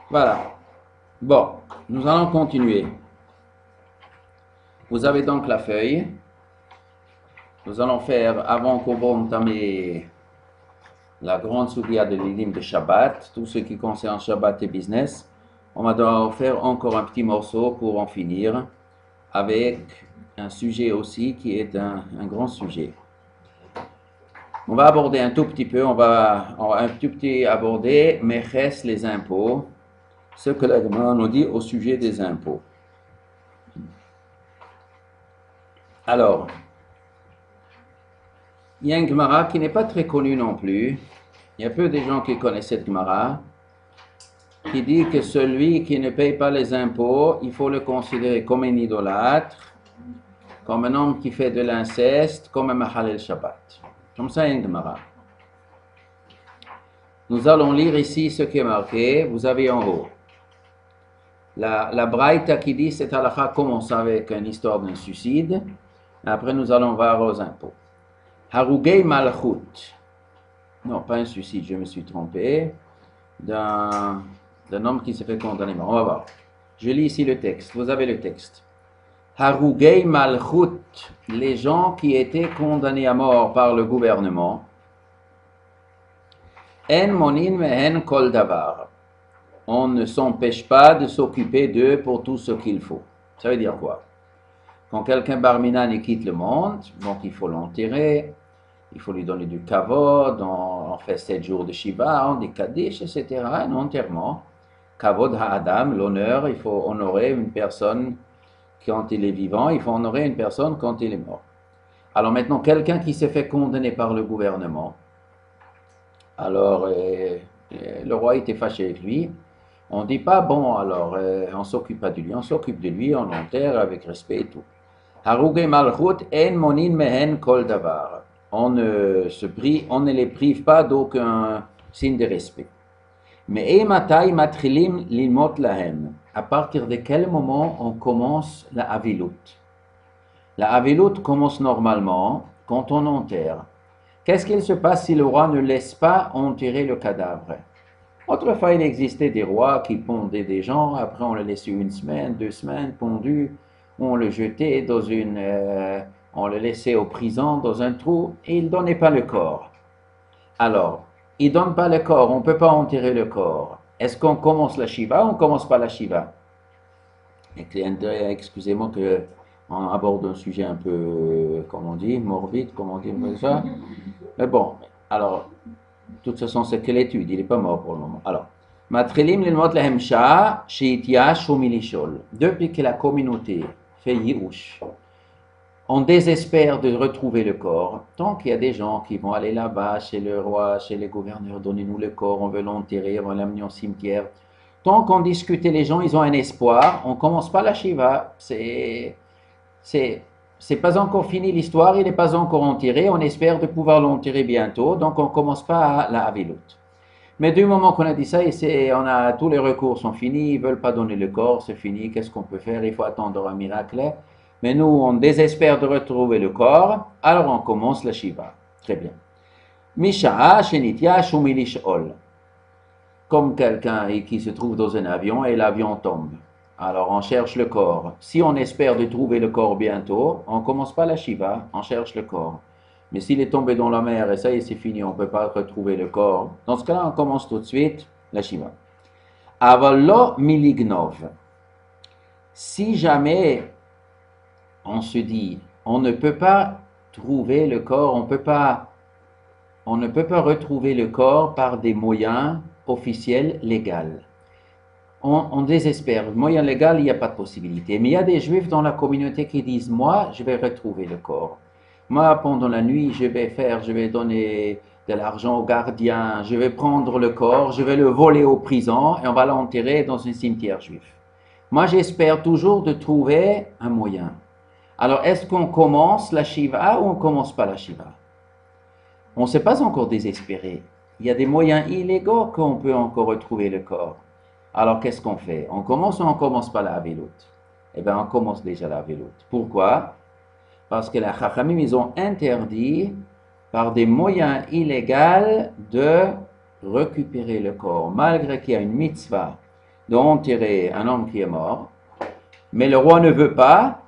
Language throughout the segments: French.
Voilà. Bon, nous allons continuer. Vous avez donc la feuille. Nous allons faire, avant qu'on va entamer la grande soubia de l'Ilim de Shabbat, tout ce qui concerne Shabbat et business, on va devoir faire encore un petit morceau pour en finir avec un sujet aussi qui est un grand sujet. On va aborder un tout petit peu, on va un tout petit aborder Meches, les impôts, ce que la Gemara nous dit au sujet des impôts. Alors, il y a une Gemara qui n'est pas très connue non plus. Il y a peu de gens qui connaissent cette Gemara, qui dit que celui qui ne paye pas les impôts, il faut le considérer comme un idolâtre, comme un homme qui fait de l'inceste, comme un Mahalel Shabbat. Comme ça, il y a une Gemara. Nous allons lire ici ce qui est marqué. Vous avez en haut la Braïta qui dit cette halakha commence avec une histoire d'un suicide. Après, nous allons voir aux impôts. Harugei Malchut. Non, pas un suicide, je me suis trompé. D'un homme qui s'est fait condamner. On va voir. Je lis ici le texte. Vous avez le texte. Harugei Malchut. Les gens qui étaient condamnés à mort par le gouvernement. En monin mehen kol davar. On ne s'empêche pas de s'occuper d'eux pour tout ce qu'il faut. Ça veut dire quoi? Quand quelqu'un barminan quitte le monde, donc il faut l'enterrer, il faut lui donner du kavod, on fait 7 jours de shiva, on dit kaddish, etc. Un enterrement. Kavod ha'adam, l'honneur, il faut honorer une personne quand il est vivant, il faut honorer une personne quand il est mort. Alors maintenant, quelqu'un qui s'est fait condamner par le gouvernement, alors le roi était fâché avec lui. On ne dit pas, bon, alors, on ne s'occupe pas de lui, on s'occupe de lui, on l'enterre avec respect et tout. Harugei malchut en monin mehen kol davar. On ne les prive pas d'aucun signe de respect. Mais matai matrilim limot lahem. À partir de quel moment on commence la avilut? La avilut commence normalement quand on enterre. Qu'est-ce qu'il se passe si le roi ne laisse pas enterrer le cadavre? Autrefois, il existait des rois qui pondaient des gens, après on le laissait 1 semaine, 2 semaines pondu, on le jetait on le laissait aux prisons dans un trou et il ne donnait pas le corps. Alors, il ne donne pas le corps, on ne peut pas enterrer le corps. Est-ce qu'on commence la Shiva ou on ne commence pas la Shiva? Excusez-moi qu'on aborde un sujet un peu, comment on dit, morbide, comment on dit ça. Mais bon, alors, de toute façon, c'est que l'étude, il n'est pas mort pour le moment. Alors, Matrilim l'ilmot lahem sha'a she'ityash milishol. Depuis que la communauté fait yi'ush, on désespère de retrouver le corps. Tant qu'il y a des gens qui vont aller là-bas, chez le roi, chez les gouverneurs, donnez-nous le corps, on veut l'enterrer, on va l'amener au cimetière. Tant qu'on discute, les gens, ils ont un espoir. On ne commence pas la Shiva. C'est pas encore fini l'histoire, il n'est pas encore enterré, on espère de pouvoir l'enterrer bientôt, donc on ne commence pas à la Avilut. Mais du moment qu'on a dit ça, tous les recours sont finis, ils ne veulent pas donner le corps, c'est fini, qu'est-ce qu'on peut faire? Il faut attendre un miracle. Mais nous, on désespère de retrouver le corps, alors on commence la Shiva. Très bien. Misha'a shenitya shumilishol. Comme quelqu'un qui se trouve dans un avion et l'avion tombe. Alors on cherche le corps. Si on espère de trouver le corps bientôt, on ne commence pas la Shiva, on cherche le corps. Mais s'il est tombé dans la mer et ça y est, c'est fini, on ne peut pas retrouver le corps. Dans ce cas-là, on commence tout de suite la Shiva. Avallo milignov. Si jamais on se dit, on ne peut pas trouver le corps, on ne peut pas retrouver le corps par des moyens officiels légaux. On désespère. Moyen légal, il n'y a pas de possibilité. Mais il y a des juifs dans la communauté qui disent, moi, je vais retrouver le corps. Moi, pendant la nuit, je vais donner de l'argent aux gardiens, je vais prendre le corps, je vais le voler aux prisons et on va l'enterrer dans un cimetière juif. Moi, j'espère toujours de trouver un moyen. Alors, est-ce qu'on commence la Shiva ou on ne commence pas la Shiva? On ne s'est pas encore désespéré. Il y a des moyens illégaux qu'on peut encore retrouver le corps. Alors, qu'est-ce qu'on fait? On commence ou on ne commence pas la Avilut? Eh bien, on commence déjà la Avilut. Pourquoi? Parce que les Chachamim, ils ont interdit par des moyens illégaux de récupérer le corps. Malgré qu'il y a une mitzvah d'enterrer un homme qui est mort, mais le roi ne veut pas,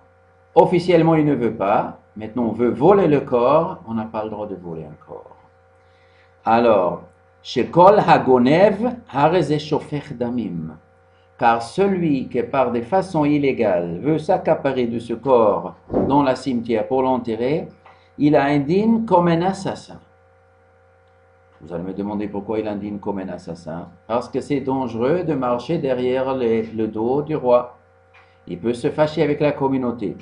officiellement il ne veut pas, maintenant on veut voler le corps, on n'a pas le droit de voler un corps. Alors, chez Kol Hagonev, Hareze Shofech Damim, car celui qui par des façons illégales veut s'accaparer de ce corps dans la cimetière pour l'enterrer, il a un dîne comme un assassin. Vous allez me demander pourquoi il indigne comme un assassin. Parce que c'est dangereux de marcher derrière le dos du roi. Il peut se fâcher avec la communauté.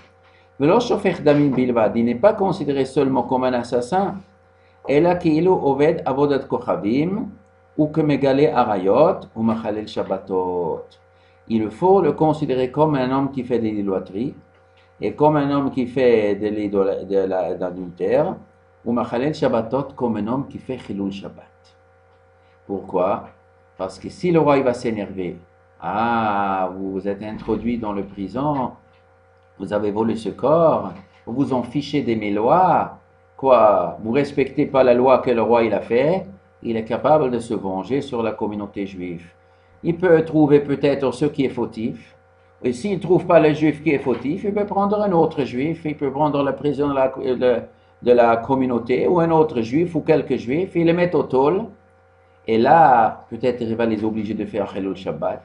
Mais l'Oshofech Damim Bilvad, il n'est pas considéré seulement comme un assassin. Ela Ki'ilu Oved Avodat Kochavim, ou que Megale Arayot, ou Machalel Shabbatot. Il faut le considérer comme un homme qui fait de l'idolâtrie, et comme un homme qui fait de l'adultère, ou Machalel Shabbatot comme un homme qui fait Chilul Shabbat. Pourquoi? Parce que si le roi il va s'énerver, ah, vous êtes introduit dans le prison, vous avez volé ce corps, vous vous en fichez de mes lois, quoi, vous respectez pas la loi que le roi il a fait, il est capable de se venger sur la communauté juive. Il peut trouver peut-être ce qui est fautif, et s'il ne trouve pas le juif qui est fautif, il peut prendre un autre juif, il peut prendre la prison de la communauté, ou un autre juif, ou quelques juifs, il les met au tôle, et là, peut-être il va les obliger de faire Chilul Shabbat.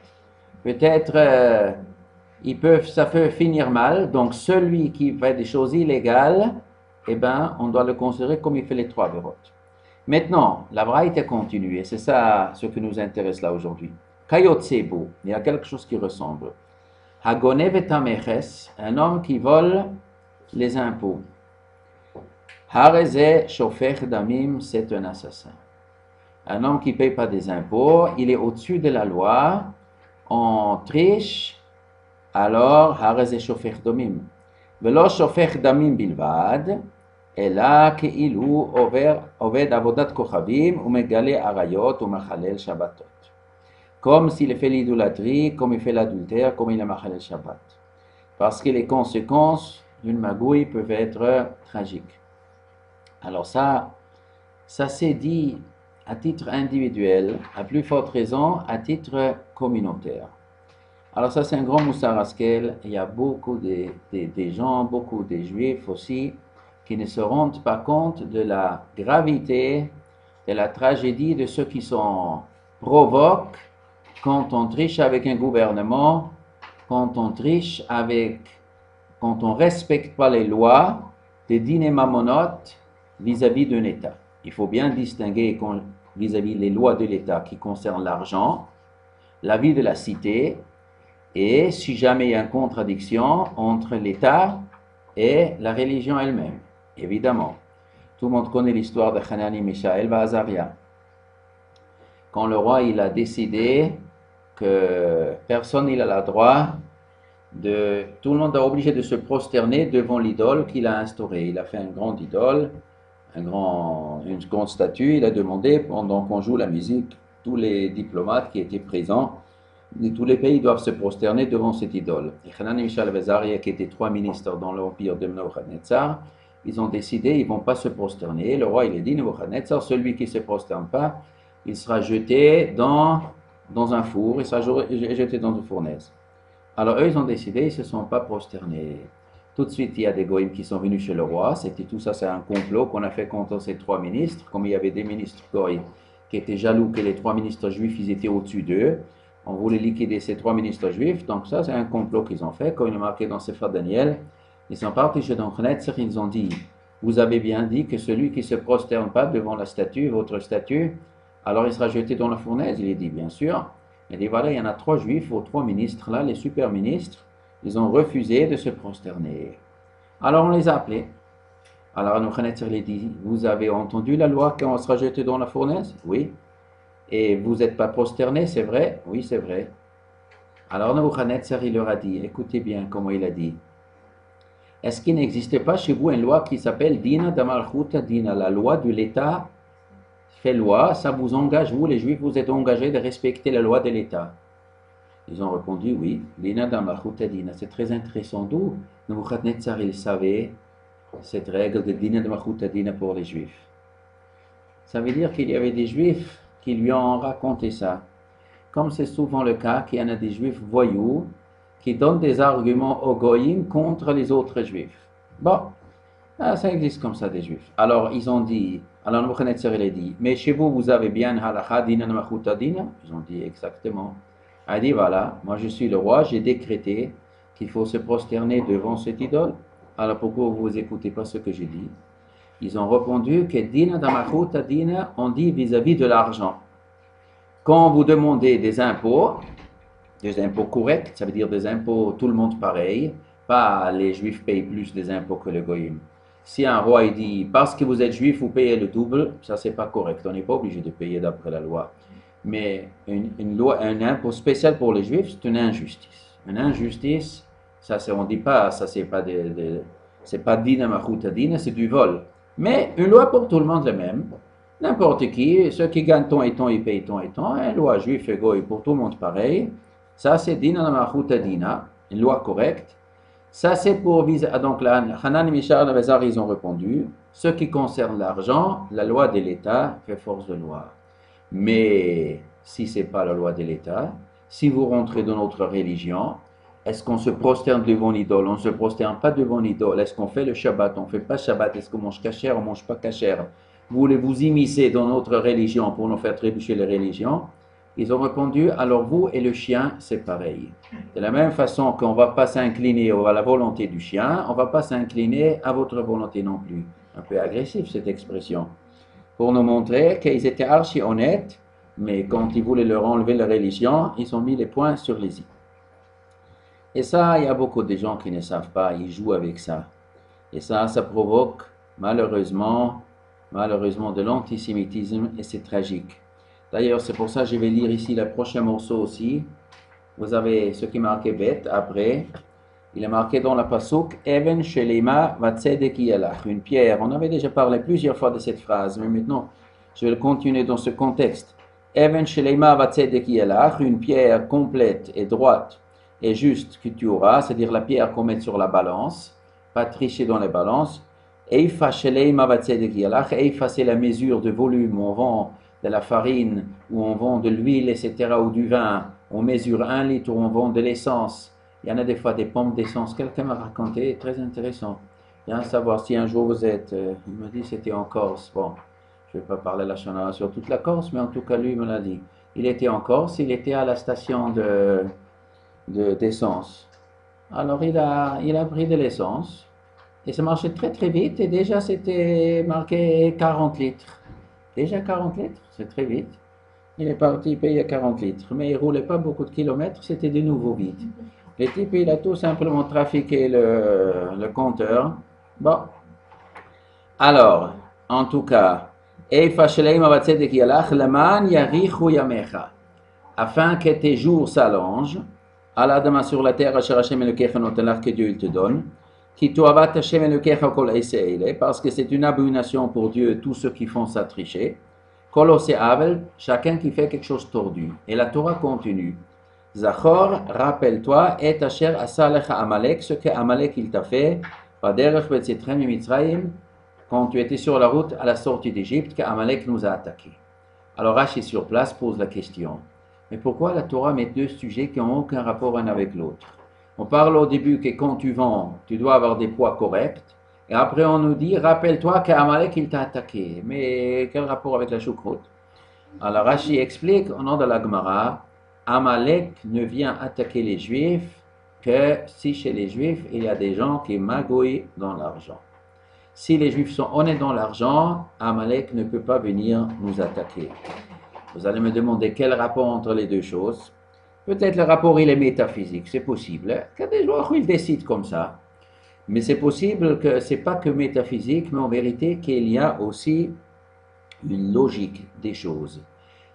Peut-être ça peut finir mal, donc celui qui fait des choses illégales, eh ben, on doit le considérer comme il fait les 3 vérotes. Maintenant, la braïta continue, et c'est ça ce qui nous intéresse là aujourd'hui. Kayotsebu, il y a quelque chose qui ressemble. Hagonev et Tameches, un homme qui vole les impôts. Hareze Shofech Damim, c'est un assassin. Un homme qui ne paye pas des impôts, il est au-dessus de la loi, on triche, alors Hareze Shofech Damim. Velo Shofech Damim Bilvad, אלא כאילו עובד עבודת כוכבים ומגלה עריות ומחלל שבתות. Comme s'il fait l'idolâtrie, comme il fait l'adultère, comme il a machalel Shabbat. Parce que les conséquences d'une magouille peuvent être tragiques. Alors ça s'est dit à titre individuel, à plus forte raison à titre communautaire. Alors ça c'est un grand moussar askel, il y a beaucoup des gens, beaucoup des juifs aussi, qui ne se rendent pas compte de la gravité, de la tragédie de ceux qui provoquent quand on triche avec un gouvernement, quand on triche quand on ne respecte pas les lois des dîners mamonotes vis-à-vis d'un État. Il faut bien distinguer vis-à-vis les lois de l'État qui concernent l'argent, la vie de la cité, et si jamais il y a une contradiction entre l'État et la religion elle-même. Évidemment, tout le monde connaît l'histoire de Hanani, Mishaël, Azaria. Quand le roi il a décidé que personne n'a le droit tout le monde est obligé de se prosterner devant l'idole qu'il a instaurée. Il a fait une grande idole, une grande statue. Il a demandé, pendant qu'on joue la musique, tous les diplomates qui étaient présents de tous les pays doivent se prosterner devant cette idole. Et Hanani, Mishaël et Azaria, qui étaient 3 ministres dans l'empire de Nebuchadnezzar, ils ont décidé, ils ne vont pas se prosterner. Le roi, il a dit, Nebuchadnezzar, celui qui ne se prosterne pas, il sera jeté dans un four, il sera jeté dans une fournaise. Alors eux, ils ont décidé, ils ne se sont pas prosternés. Tout de suite, il y a des goïms qui sont venus chez le roi. Tout ça, c'est un complot qu'on a fait contre ces 3 ministres. Comme il y avait des ministres goïms qui étaient jaloux que les 3 ministres juifs, ils étaient au-dessus d'eux. On voulait liquider ces 3 ministres juifs. Donc ça, c'est un complot qu'ils ont fait. Comme il est marqué dans Sefer Daniel, ils sont partis chez Nebuchadnezzar, ils ont dit, vous avez bien dit que celui qui ne se prosterne pas devant la statue, votre statue, alors il sera jeté dans la fournaise. Il a dit, bien sûr. Il dit, voilà, il y en a 3 juifs, aux 3 ministres là, les super ministres, ils ont refusé de se prosterner. Alors on les a appelés. Alors Nebuchadnezzar les dit, vous avez entendu la loi qu'on sera jeté dans la fournaise? Oui. Et vous n'êtes pas prosterné, c'est vrai? Oui, c'est vrai. Alors Nebuchadnezzar, il leur a dit, écoutez bien comment il a dit. Est-ce qu'il n'existe pas chez vous une loi qui s'appelle Dina Damalchuta Dina, la loi de l'État fait loi, ça vous engage, vous les Juifs, vous êtes engagés de respecter la loi de l'État? Ils ont répondu oui, Dina Damalchuta Dina. C'est très intéressant, d'où Nebuchadnezzar, il savait cette règle de Dina Damalchuta Dina pour les Juifs. Ça veut dire qu'il y avait des Juifs qui lui ont raconté ça. comme c'est souvent le cas, qu'il y en a des juifs voyous qui donnent des arguments aux goyim contre les autres juifs. Bon, ça existe comme ça des juifs. Alors ils ont dit, alors Nebuchadnezzar il a dit, mais chez vous, vous avez bien halakha dina machuta dina? Ils ont dit exactement. Il a dit, voilà, moi je suis le roi, j'ai décrété qu'il faut se prosterner devant cette idole. Alors pourquoi vous n'écoutez pas ce que j'ai dit? Ils ont répondu que dina machuta dina, on dit vis-à-vis de l'argent. Quand vous demandez des impôts corrects, ça veut dire des impôts tout le monde pareil, pas les juifs payent plus des impôts que les goyim. Si un roi il dit parce que vous êtes juif vous payez le double, ça c'est pas correct, on n'est pas obligé de payer d'après la loi. Mais une loi, un impôt spécial pour les juifs, c'est une injustice. Une injustice, ça on dit pas, ça c'est pas c'est pas dina machuta dina, c'est du vol. Mais une loi pour tout le monde le même. N'importe qui, ceux qui gagnent tant et tant, ils payent tant et tant. Une loi juif et goy pour tout le monde pareil. Ça c'est dina machuta dina, une loi correcte. Ça c'est pour viser. Donc là, Hanan, Mishar et Bézar, ils ont répondu. Ce qui concerne l'argent, la loi de l'État fait force de loi. Mais si ce n'est pas la loi de l'État, si vous rentrez dans notre religion, est-ce qu'on se prosterne devant l'idole? On ne se prosterne pas devant l'idole. Est-ce qu'on fait le Shabbat? On ne fait pas Shabbat. Est-ce qu'on mange kasher? On ne mange pas kasher. Vous voulez vous immiscer dans notre religion pour nous faire trébucher les religions? Ils ont répondu, alors vous et le chien, c'est pareil. De la même façon qu'on ne va pas s'incliner à la volonté du chien, on ne va pas s'incliner à votre volonté non plus. Un peu agressif cette expression. Pour nous montrer qu'ils étaient archi honnêtes, mais quand ils voulaient leur enlever la religion, ils ont mis les points sur les i. Et ça, il y a beaucoup de gens qui ne savent pas, ils jouent avec ça. Et ça provoque malheureusement de l'antisémitisme et c'est tragique. D'ailleurs, c'est pour ça que je vais lire ici le prochain morceau aussi. Vous avez ce qui est marqué bête après. Il est marqué dans la pasuk Even Shelema Vatzedek Yalach, une pierre. On avait déjà parlé plusieurs fois de cette phrase, mais maintenant je vais continuer dans ce contexte. Even Shelema Vatzedek Yalach, une pierre complète et droite et juste que tu auras, c'est-à-dire la pierre qu'on met sur la balance, pas tricher dans les balances. Eifa Shelema Vatzedek Yalach, Eifa c'est la mesure de volume, on vend de la farine, ou on vend de l'huile, etc., ou du vin, on mesure 1 litre, ou on vend de l'essence. Il y en a des fois des pompes d'essence. Quelqu'un m'a raconté, très intéressant. Bien savoir si un jour vous êtes, il m'a dit c'était en Corse. Bon, je ne vais pas parler la chanara sur toute la Corse, mais en tout cas lui me l'a dit. Il était en Corse, il était à la station d'essence. Alors il a pris de l'essence et ça marchait très très vite et déjà c'était marqué 40 litres. Déjà 40 litres, c'est très vite. Il est parti payer 40 litres, mais il ne roulait pas beaucoup de kilomètres, c'était de nouveau vide. Le type, il a tout simplement trafiqué le compteur. Bon. Alors, en tout cas, afin que tes jours s'allongent, Allah sur la terre, que Dieu il te donne, parce que c'est une abomination pour Dieu, tous ceux qui font ça tricher. Chacun qui fait quelque chose tordu. Et la Torah continue. Zachor, rappelle-toi, et asher asalecha Amalek, ce que Amalek il t'a fait, quand tu étais sur la route à la sortie d'Égypte, qu'Amalek nous a attaqués. Alors Rashi sur place pose la question. Mais pourquoi la Torah met deux sujets qui n'ont aucun rapport un avec l'autre? On parle au début que quand tu vends, tu dois avoir des poids corrects. Et après on nous dit, rappelle-toi qu'Amalek il t'a attaqué. Mais quel rapport avec la choucroute? Alors Rashi explique au nom de la Gemara, Amalek ne vient attaquer les Juifs que si chez les Juifs il y a des gens qui magouillent dans l'argent. Si les Juifs sont honnêtes dans l'argent, Amalek ne peut pas venir nous attaquer. Vous allez me demander quel rapport entre les deux choses. Peut-être le rapport il est métaphysique, c'est possible. Qu'il y a des gens qui décident comme ça. Mais c'est possible que ce n'est pas que métaphysique, mais en vérité qu'il y a aussi une logique des choses.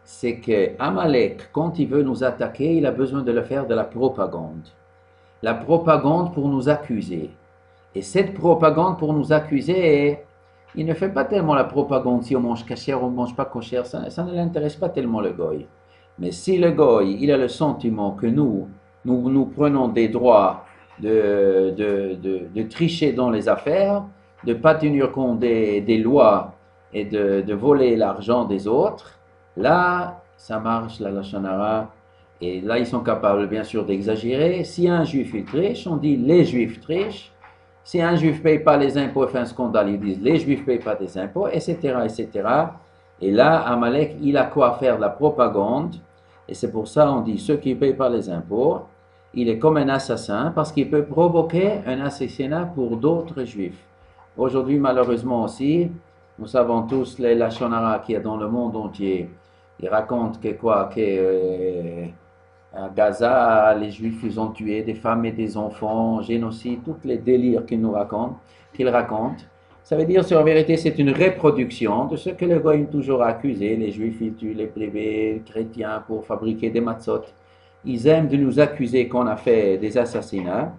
C'est que Amalek, quand il veut nous attaquer, il a besoin de le faire de la propagande. La propagande pour nous accuser. Et cette propagande pour nous accuser, il ne fait pas tellement la propagande si on mange kasher ou on ne mange pas kasher, ça ne l'intéresse pas tellement le goy. Mais si le goy, il a le sentiment que nous prenons des droits de tricher dans les affaires, de ne pas tenir compte des lois et de voler l'argent des autres, là, ça marche, la Lashon Hara, Et là, ils sont capables, bien sûr, d'exagérer. Si un juif il triche, on dit les juifs trichent. Si un juif ne paye pas les impôts, il fait un scandale, ils disent les juifs ne payent pas des impôts, etc., etc. Et là, Amalek, il a quoi faire de la propagande. Et c'est pour ça on dit ceux qui ne payent pas les impôts, il est comme un assassin parce qu'il peut provoquer un assassinat pour d'autres juifs. Aujourd'hui, malheureusement aussi, nous savons tous les lachonara qu'il y a dans le monde entier. Ils racontent que quoi, que à Gaza, les Juifs, ils ont tué des femmes et des enfants, génocide, tous les délires qu'ils racontent. Ça veut dire, en vérité, c'est une reproduction de ce que les Goïms toujours accusé. Les Juifs, ils tuent les plébés chrétiens pour fabriquer des matzot. Ils aiment de nous accuser qu'on a fait des assassinats.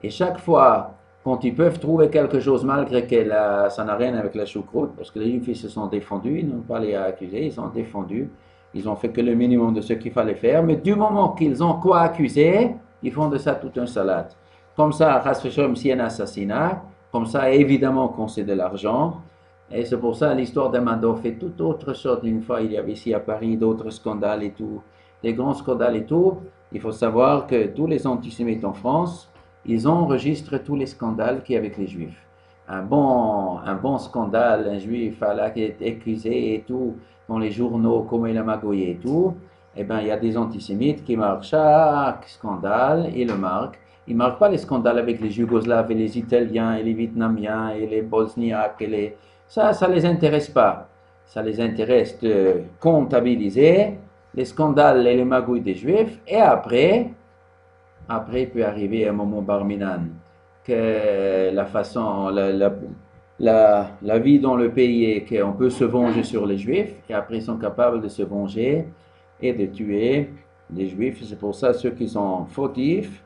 Et chaque fois, quand ils peuvent trouver quelque chose, malgré que ça n'a rien avec la choucroute, parce que les Juifs, ils se sont défendus, ils n'ont pas les accusés, ils sont défendus. Ils ont fait que le minimum de ce qu'il fallait faire, mais du moment qu'ils ont quoi accuser, ils font de ça toute une salade. Comme ça, si un assassinat, comme ça, évidemment qu'on sait de l'argent, et c'est pour ça l'histoire de Madoff est toute autre chose. Une fois, il y avait ici à Paris d'autres scandales et tout, des grands scandales et tout. Il faut savoir que tous les antisémites en France, ils enregistrent tous les scandales qu'il y a avec les juifs. Un bon scandale, un juif là, qui est accusé et tout, dans les journaux, comme il a magouillé et tout, eh bien, il y a des antisémites qui marquent chaque scandale et le marquent. Ils ne marquent pas les scandales avec les Yougoslaves et les Italiens et les Vietnamiens et les Bosniaques et les... Ça ne les intéresse pas. Ça les intéresse de comptabiliser les scandales et les magouilles des Juifs. Et après il peut arriver un moment barminan que la façon, la vie dans le pays est qu'on peut se venger sur les Juifs, et après ils sont capables de se venger et de tuer les Juifs. C'est pour ça ceux qui sont fautifs,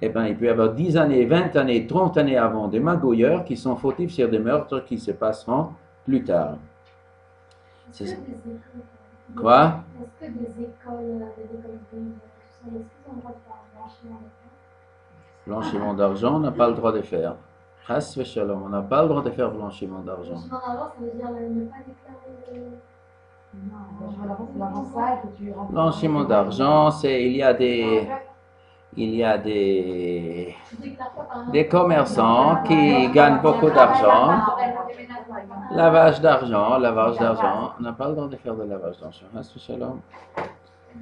eh ben, il peut y avoir 10 années, 20 années, 30 années avant des magouilleurs qui sont fautifs sur des meurtres qui se passeront plus tard. Quoi? Est-ce que des écoles juives, est-ce qu'ils ont le droit de faire un blanchiment d'argent? Blanchiment d'argent, on n'a pas le droit de faire. Chas v'shalom, on n'a pas le droit de faire blanchiment d'argent. Blanchiment d'argent, ça veut dire ne pas déclarer Blanchiment d'argent, c'est il y a des commerçants qui gagnent beaucoup d'argent. Lavage d'argent. On n'a pas le droit de faire de lavage d'argent. Chas v'shalom.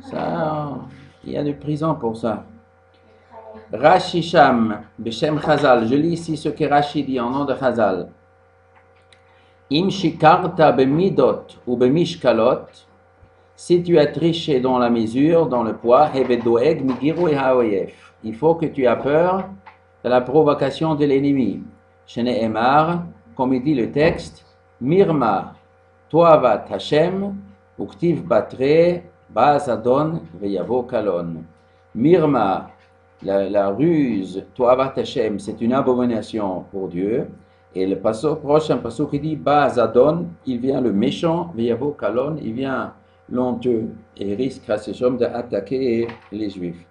Ça, il y a des prisons pour ça. Rashi Sham, Beshem Chazal. Je lis ici ce que Rashi dit en nom de Chazal. Im shikarta bemidot ou bemishkalot, si tu as triché dans la mesure, dans le poids, hevedoeg migiru et haoyef. Il faut que tu aies peur de la provocation de l'ennemi. Shene Emar, comme il dit le texte, Mirma, Toavat Hashem, Uktiv Batre, Ba'azadon, Veyavo Kalon. Mirma, la ruse, Toavat Hashem, c'est une abomination pour Dieu. Et le prochain passage qui dit Ba'azadon, il vient le méchant, Veyavo Kalon, il vient l'honteux et risque à ces hommes d'attaquer les Juifs.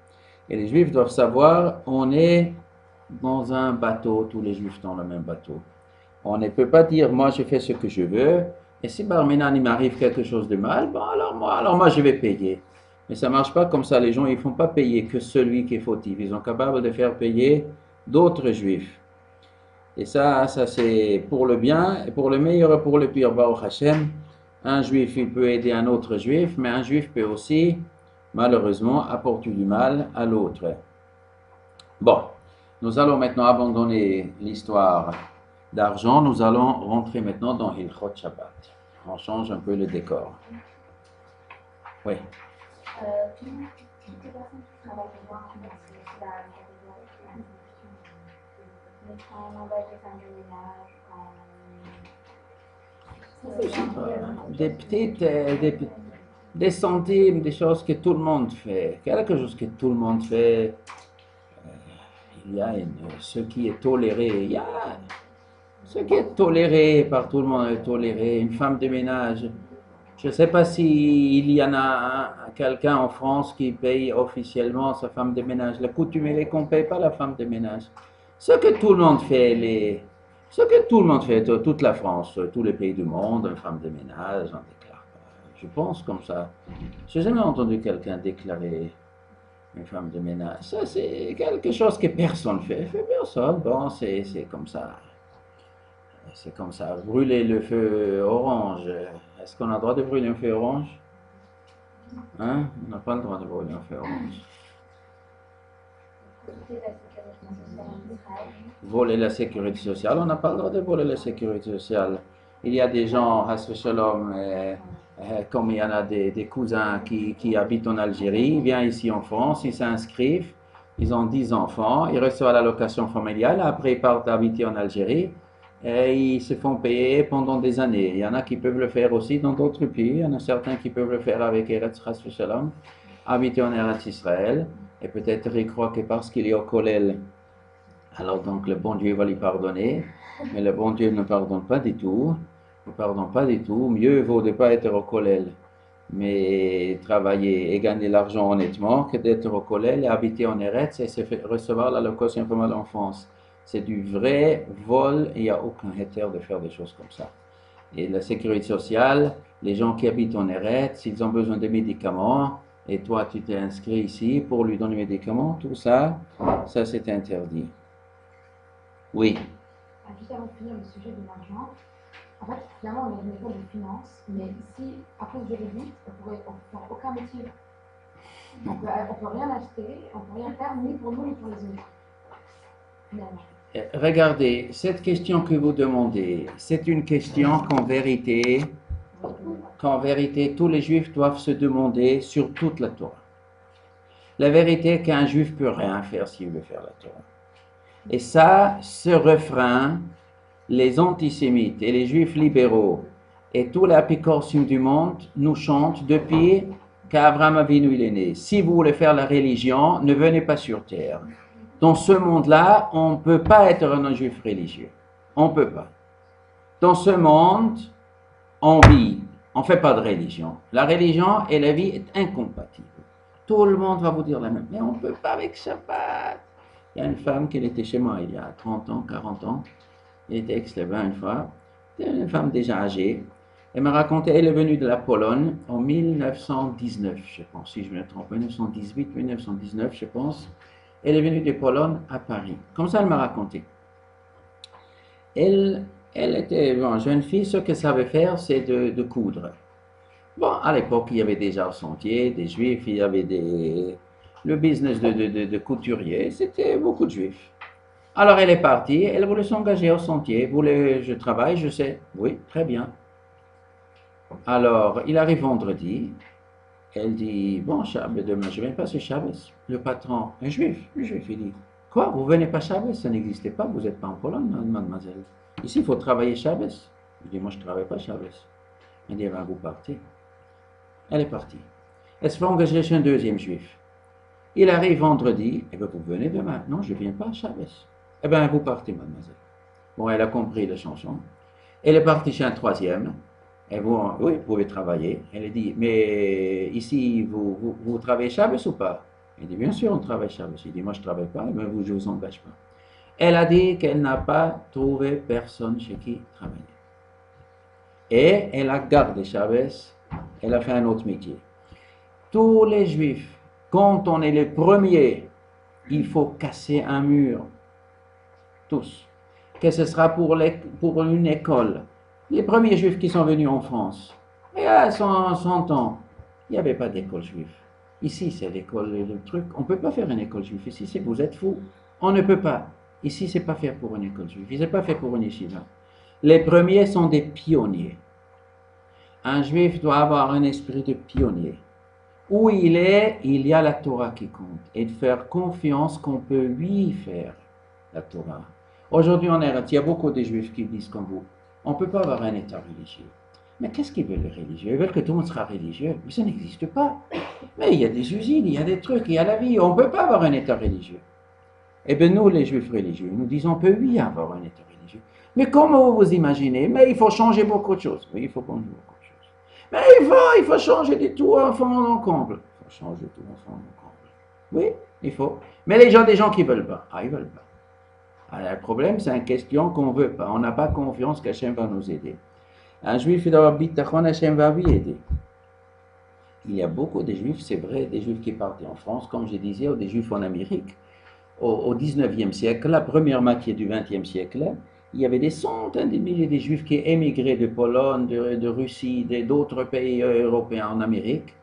Et les Juifs doivent savoir, on est dans un bateau, tous les Juifs dans le même bateau. On ne peut pas dire, moi je fais ce que je veux, et si Barminan il m'arrive quelque chose de mal, bon alors moi je vais payer. Mais ça ne marche pas comme ça, les gens ils ne font pas payer que celui qui est fautif, ils sont capables de faire payer d'autres Juifs. Et ça c'est pour le bien, et pour le meilleur et pour le pire, Baruch Hashem. Un Juif il peut aider un autre Juif, mais un Juif peut aussi, malheureusement, apporter du mal à l'autre. Bon, nous allons maintenant abandonner l'histoire d'argent, nous allons rentrer maintenant dans Hilchot Shabbat. On change un peu le décor. Oui. Toutes les personnes qui travaillent pour moi, c'est la catégorie mais quand on embauche des femmes de ménage, Des centimes, des choses que tout le monde fait. Quelque chose que tout le monde fait. Il y a ce qui est toléré. Il y a ce qui est toléré par tout le monde est toléré. Une femme de ménage. Je ne sais pas s'il y en a quelqu'un en France qui paye officiellement sa femme de ménage. La coutume est qu'on ne paye pas la femme de ménage. Ce que tout le monde fait, toute la France, tous les pays du monde, une femme de ménage, on déclare. Je pense comme ça. Je n'ai jamais entendu quelqu'un déclarer Une femme de ménage. Ça, c'est quelque chose que personne fait. Fait personne. Bon, c'est comme ça. C'est comme ça. Brûler le feu orange. Est-ce qu'on a le droit de brûler un feu orange? Hein? On n'a pas le droit de brûler un feu orange. Voler la sécurité sociale, on n'a pas le droit de voler la sécurité sociale. Il y a des gens, Shalom, comme il y en a des cousins qui habitent en Algérie, ils viennent ici en France, ils s'inscrivent, ils ont 10 enfants, ils reçoivent l'allocation familiale, après ils partent habiter en Algérie et ils se font payer pendant des années. Il y en a qui peuvent le faire aussi dans d'autres pays, il y en a certains qui peuvent le faire avec Eretz Shalom, habiter en Eretz Israël. Et peut-être il croit que parce qu'il est au Kollel, alors donc le bon Dieu va lui pardonner, mais le bon Dieu ne pardonne pas du tout, ne pardonne pas du tout. Mieux vaut de ne pas être au Kollel, mais travailler et gagner l'argent honnêtement, que d'être au Kollel et habiter en Eretz et recevoir l'allocation familiale en France. C'est du vrai vol, il n'y a aucun héter de faire des choses comme ça. Et la sécurité sociale, les gens qui habitent en Eretz, s'ils ont besoin de médicaments, et toi tu t'es inscrit ici pour lui donner des médicaments, tout ça, ça c'est interdit. Oui. Juste avant de finir le sujet de l'argent, en fait, finalement, on est une école de finance, mais ici, à cause de l'élite, on ne peut faire aucun métier. On peut rien acheter, on ne peut rien faire, ni pour nous, ni pour les autres. Finalement. Regardez, cette question que vous demandez, c'est une question qu'en vérité, tous les juifs doivent se demander sur toute la Torah. La vérité est qu'un juif ne peut rien faire s'il veut faire la Torah. Et ça, ce refrain, les antisémites et les juifs libéraux et tous les apicorsimes du monde nous chantent depuis qu'Abraham Avinu il est né. Si vous voulez faire la religion, ne venez pas sur terre. Dans ce monde-là, on ne peut pas être un juif religieux. On ne peut pas. Dans ce monde, on vit. On ne fait pas de religion. La religion et la vie est incompatible. Tout le monde va vous dire la même. Mais on ne peut pas avec Shabbat. Il y a une femme qui était chez moi il y a 30 ans, 40 ans. Elle était ex-Levin une fois. C'était une femme déjà âgée. Elle m'a raconté, elle est venue de la Pologne en 1919, je pense, si je me trompe, 1918, 1919, je pense. Elle est venue de Pologne à Paris. Comme ça, elle m'a raconté. Elle était une jeune fille, ce qu'elle savait faire, c'est de coudre. Bon, à l'époque, il y avait déjà au sentier, des juifs, il y avait le business de couturier, c'était beaucoup de juifs. Alors elle est partie, elle voulait s'engager au sentier, je travaille, je sais, oui, très bien. Alors, il arrive vendredi, elle dit, bon, Shabbat, demain, je ne viens pas, c'est Shabbat. Le patron, un juif, il dit, quoi, vous ne venez pas Shabbat, ça n'existait pas, vous n'êtes pas en Pologne, mademoiselle. Ici, il faut travailler Shabbat. Je dis, moi, je ne travaille pas Shabbat. Elle dit, ben, vous partez. Elle est partie. Elle se fait engager chez un deuxième juif. Il arrive vendredi, eh bien, vous venez demain. Non, je ne viens pas Shabbat. Eh bien, vous partez, mademoiselle. Bon, elle a compris la chanson. Elle est partie chez un troisième. Et vous, oui, vous pouvez travailler. Elle a dit, mais ici, vous travaillez Shabbat ou pas? Elle dit, bien sûr, on travaille Shabbat. Il dit, moi, je ne travaille pas, mais je ne vous engage pas. Elle a dit qu'elle n'a pas trouvé personne chez qui travailler. Et elle a gardé Shabbat. Elle a fait un autre métier. Tous les juifs, quand on est les premiers, il faut casser un mur. Tous. Que ce sera pour une école. Les premiers juifs qui sont venus en France, il y a 100 ans, il n'y avait pas d'école juive. Ici, c'est l'école, le truc. On ne peut pas faire une école juive. Ici, vous êtes fous. On ne peut pas. Ici, ce n'est pas fait pour une école juive. Ce n'est pas fait pour une yeshiva. Les premiers sont des pionniers. Un juif doit avoir un esprit de pionnier. Où il est, il y a la Torah qui compte. Et de faire confiance qu'on peut lui faire la Torah. Aujourd'hui, en Eretz, il y a beaucoup de juifs qui disent comme vous. On ne peut pas avoir un état religieux. Mais qu'est-ce qu'ils veulent les religieux? Ils veulent que tout le monde sera religieux. Mais ça n'existe pas. Mais il y a des usines, il y a des trucs, il y a la vie. On ne peut pas avoir un état religieux. Eh bien, nous, les juifs religieux, nous disons qu'on peut oui avoir un état religieux. Mais comment vous imaginez? Mais il faut changer beaucoup de choses. Oui, il faut changer beaucoup de choses. Mais il faut changer de tout en fond en comble. Il faut changer tout en fond en comble. Oui, il faut. Mais des gens qui ne veulent pas. Ah, ils ne veulent pas. Alors, le problème, c'est une question qu'on ne veut pas. On n'a pas confiance qu'Hachem va nous aider. Un juif, il doit avoir bitachon, Hachem va lui aider. il y a beaucoup de juifs, c'est vrai, des juifs qui partaient en France, comme je disais, ou des juifs en Amérique. Au 19e siècle, la première moitié du 20e siècle, il y avait des centaines de milliers de juifs qui émigraient de Pologne, de Russie, d'autres pays européens en Amérique.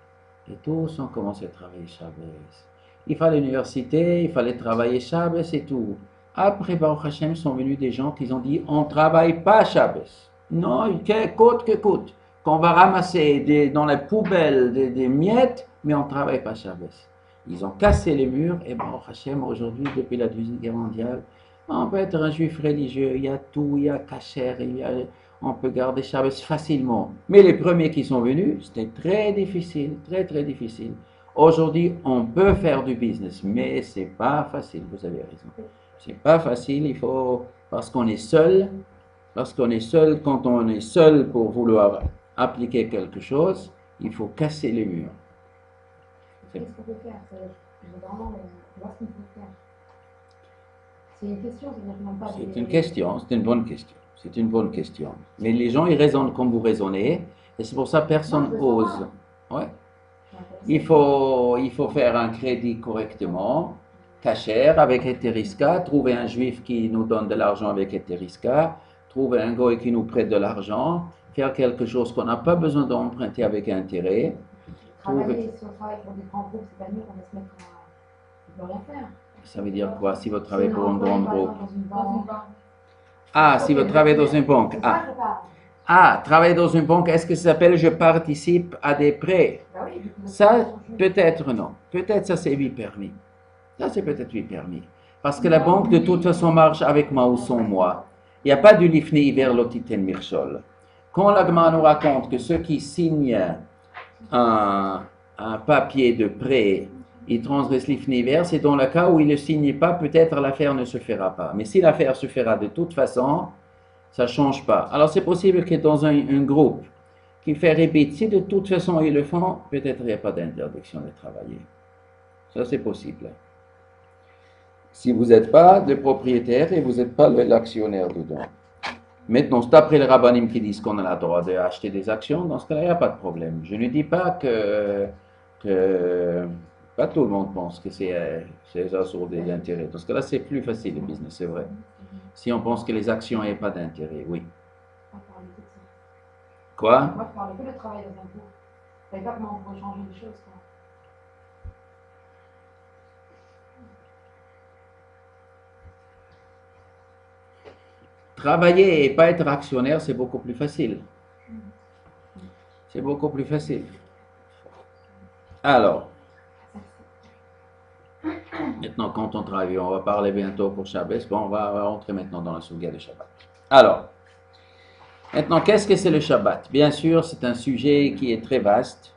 Et tous ont commencé à travailler Shabbos. Il fallait l'université, il fallait travailler Shabbos et tout. Après, Baruch Hashem, sont venus des gens qui ont dit on ne travaille pas Shabbos. Non, coûte que coûte. Qu'on va ramasser dans les poubelles des miettes, mais on ne travaille pas Shabbos. Ils ont cassé les murs et Baruch Hashem, aujourd'hui, depuis la Deuxième Guerre mondiale, on peut être un juif religieux, il y a tout, il y a kasher, on peut garder Shabbos facilement. Mais les premiers qui sont venus, c'était très difficile, très très difficile. Aujourd'hui, on peut faire du business, mais c'est pas facile, vous avez raison. C'est pas facile, il faut, parce qu'on est seul, quand on est seul pour vouloir appliquer quelque chose, il faut casser les murs. Qu'est-ce qu'on peut faire? Vraiment, voir ce qu'on peut faire. C'est une question, c'est une question, c'est une bonne question. C'est une bonne question. Mais les gens, ils raisonnent comme vous raisonnez, et c'est pour ça que personne n'ose. Ouais. Il faut faire un crédit correctement, kasher, avec Eteriska, trouver un juif qui nous donne de l'argent avec Eteriska, trouver un goy qui nous prête de l'argent, faire quelque chose qu'on n'a pas besoin d'emprunter avec intérêt. Travailler, si on travaille pour des grands groupes, c'est pas mieux qu'on va se mettre à ne rien faire. Ça veut dire quoi, si vous travaillez pour un grand groupe? Dans une banque. Ah, si vous travaillez dans une banque. Ah, travailler dans une banque, est-ce que ça s'appelle je participe à des prêts? Ça, peut-être non. Peut-être ça c'est 8 permis. Ça c'est peut-être 8 permis. Parce que la banque de toute façon marche avec moi ou sans moi. Il n'y a pas du lifni vers l'otiten mirchol. Quand l'agma nous raconte que ceux qui signent un papier de prêt, ils transgressent l'ifni vers, c'est dans le cas où ils ne le signent pas, peut-être l'affaire ne se fera pas. Mais si l'affaire se fera de toute façon, ça ne change pas. Alors c'est possible que dans un groupe qui fait répéter, si de toute façon ils le font, peut-être il n'y a pas d'interdiction de travailler. Ça c'est possible. Si vous n'êtes pas le propriétaire et vous n'êtes pas l'actionnaire dedans. Maintenant, c'est après les rabbinim qui disent qu'on a le droit d'acheter des actions, dans ce cas-là, il n'y a pas de problème. Je ne dis pas que pas tout le monde pense que c'est ça sur des intérêts. Dans ce cas-là, c'est plus facile le business, c'est vrai. Si on pense que les actions n'ont pas d'intérêt, oui. Quoi? Moi, je parlais que de travail dans un groupe. Je ne savais pas comment on pourrait changer les choses. Quoi. Travailler et pas être actionnaire, c'est beaucoup plus facile. C'est beaucoup plus facile. Alors, maintenant, quand on travaille, on va parler bientôt pour Shabbos. Bon, on va rentrer maintenant dans la souga de Shabbat. Alors, maintenant, qu'est-ce que c'est le Shabbat? Bien sûr, c'est un sujet qui est très vaste.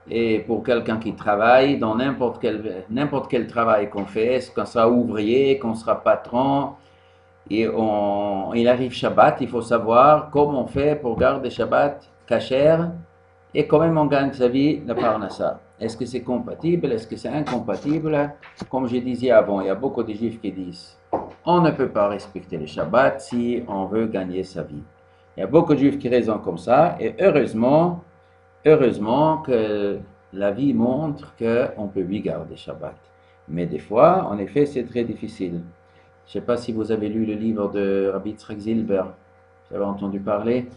Et pour quelqu'un qui travaille dans n'importe quel travail qu'on fait, qu'on sera ouvrier, qu'on sera patron, et il arrive Shabbat, il faut savoir comment on fait pour garder Shabbat kasher et quand même on gagne sa vie la parnassa. Est-ce que c'est compatible? Est-ce que c'est incompatible? Comme je disais avant, il y a beaucoup de juifs qui disent on ne peut pas respecter le Shabbat si on veut gagner sa vie. Il y a beaucoup de juifs qui raisonnent comme ça et heureusement que la vie montre qu'on peut lui garder Shabbat. Mais des fois, en effet, c'est très difficile. Je ne sais pas si vous avez lu le livre de Rabbi Yitzhak Zilber. Vous avez entendu parler?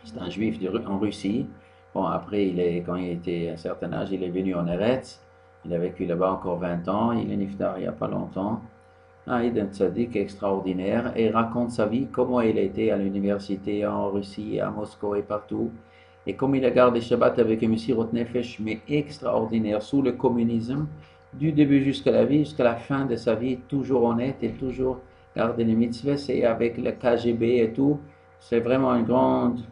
C'est un juif en Russie. Bon, après, quand il était à un certain âge, il est venu en Eretz. Il a vécu là-bas encore 20 ans. Il est niftar il n'y a pas longtemps. Il est un tzaddik extraordinaire. Et il raconte sa vie, comment il a été à l'université en Russie, à Moscou et partout. Et comme il a gardé Shabbat avec un Messirot Nefesh, mais extraordinaire, sous le communisme, du début jusqu'à la vie, jusqu'à la fin de sa vie, toujours honnête et toujours garder les mitzvahs, et avec le KGB et tout, c'est vraiment une grande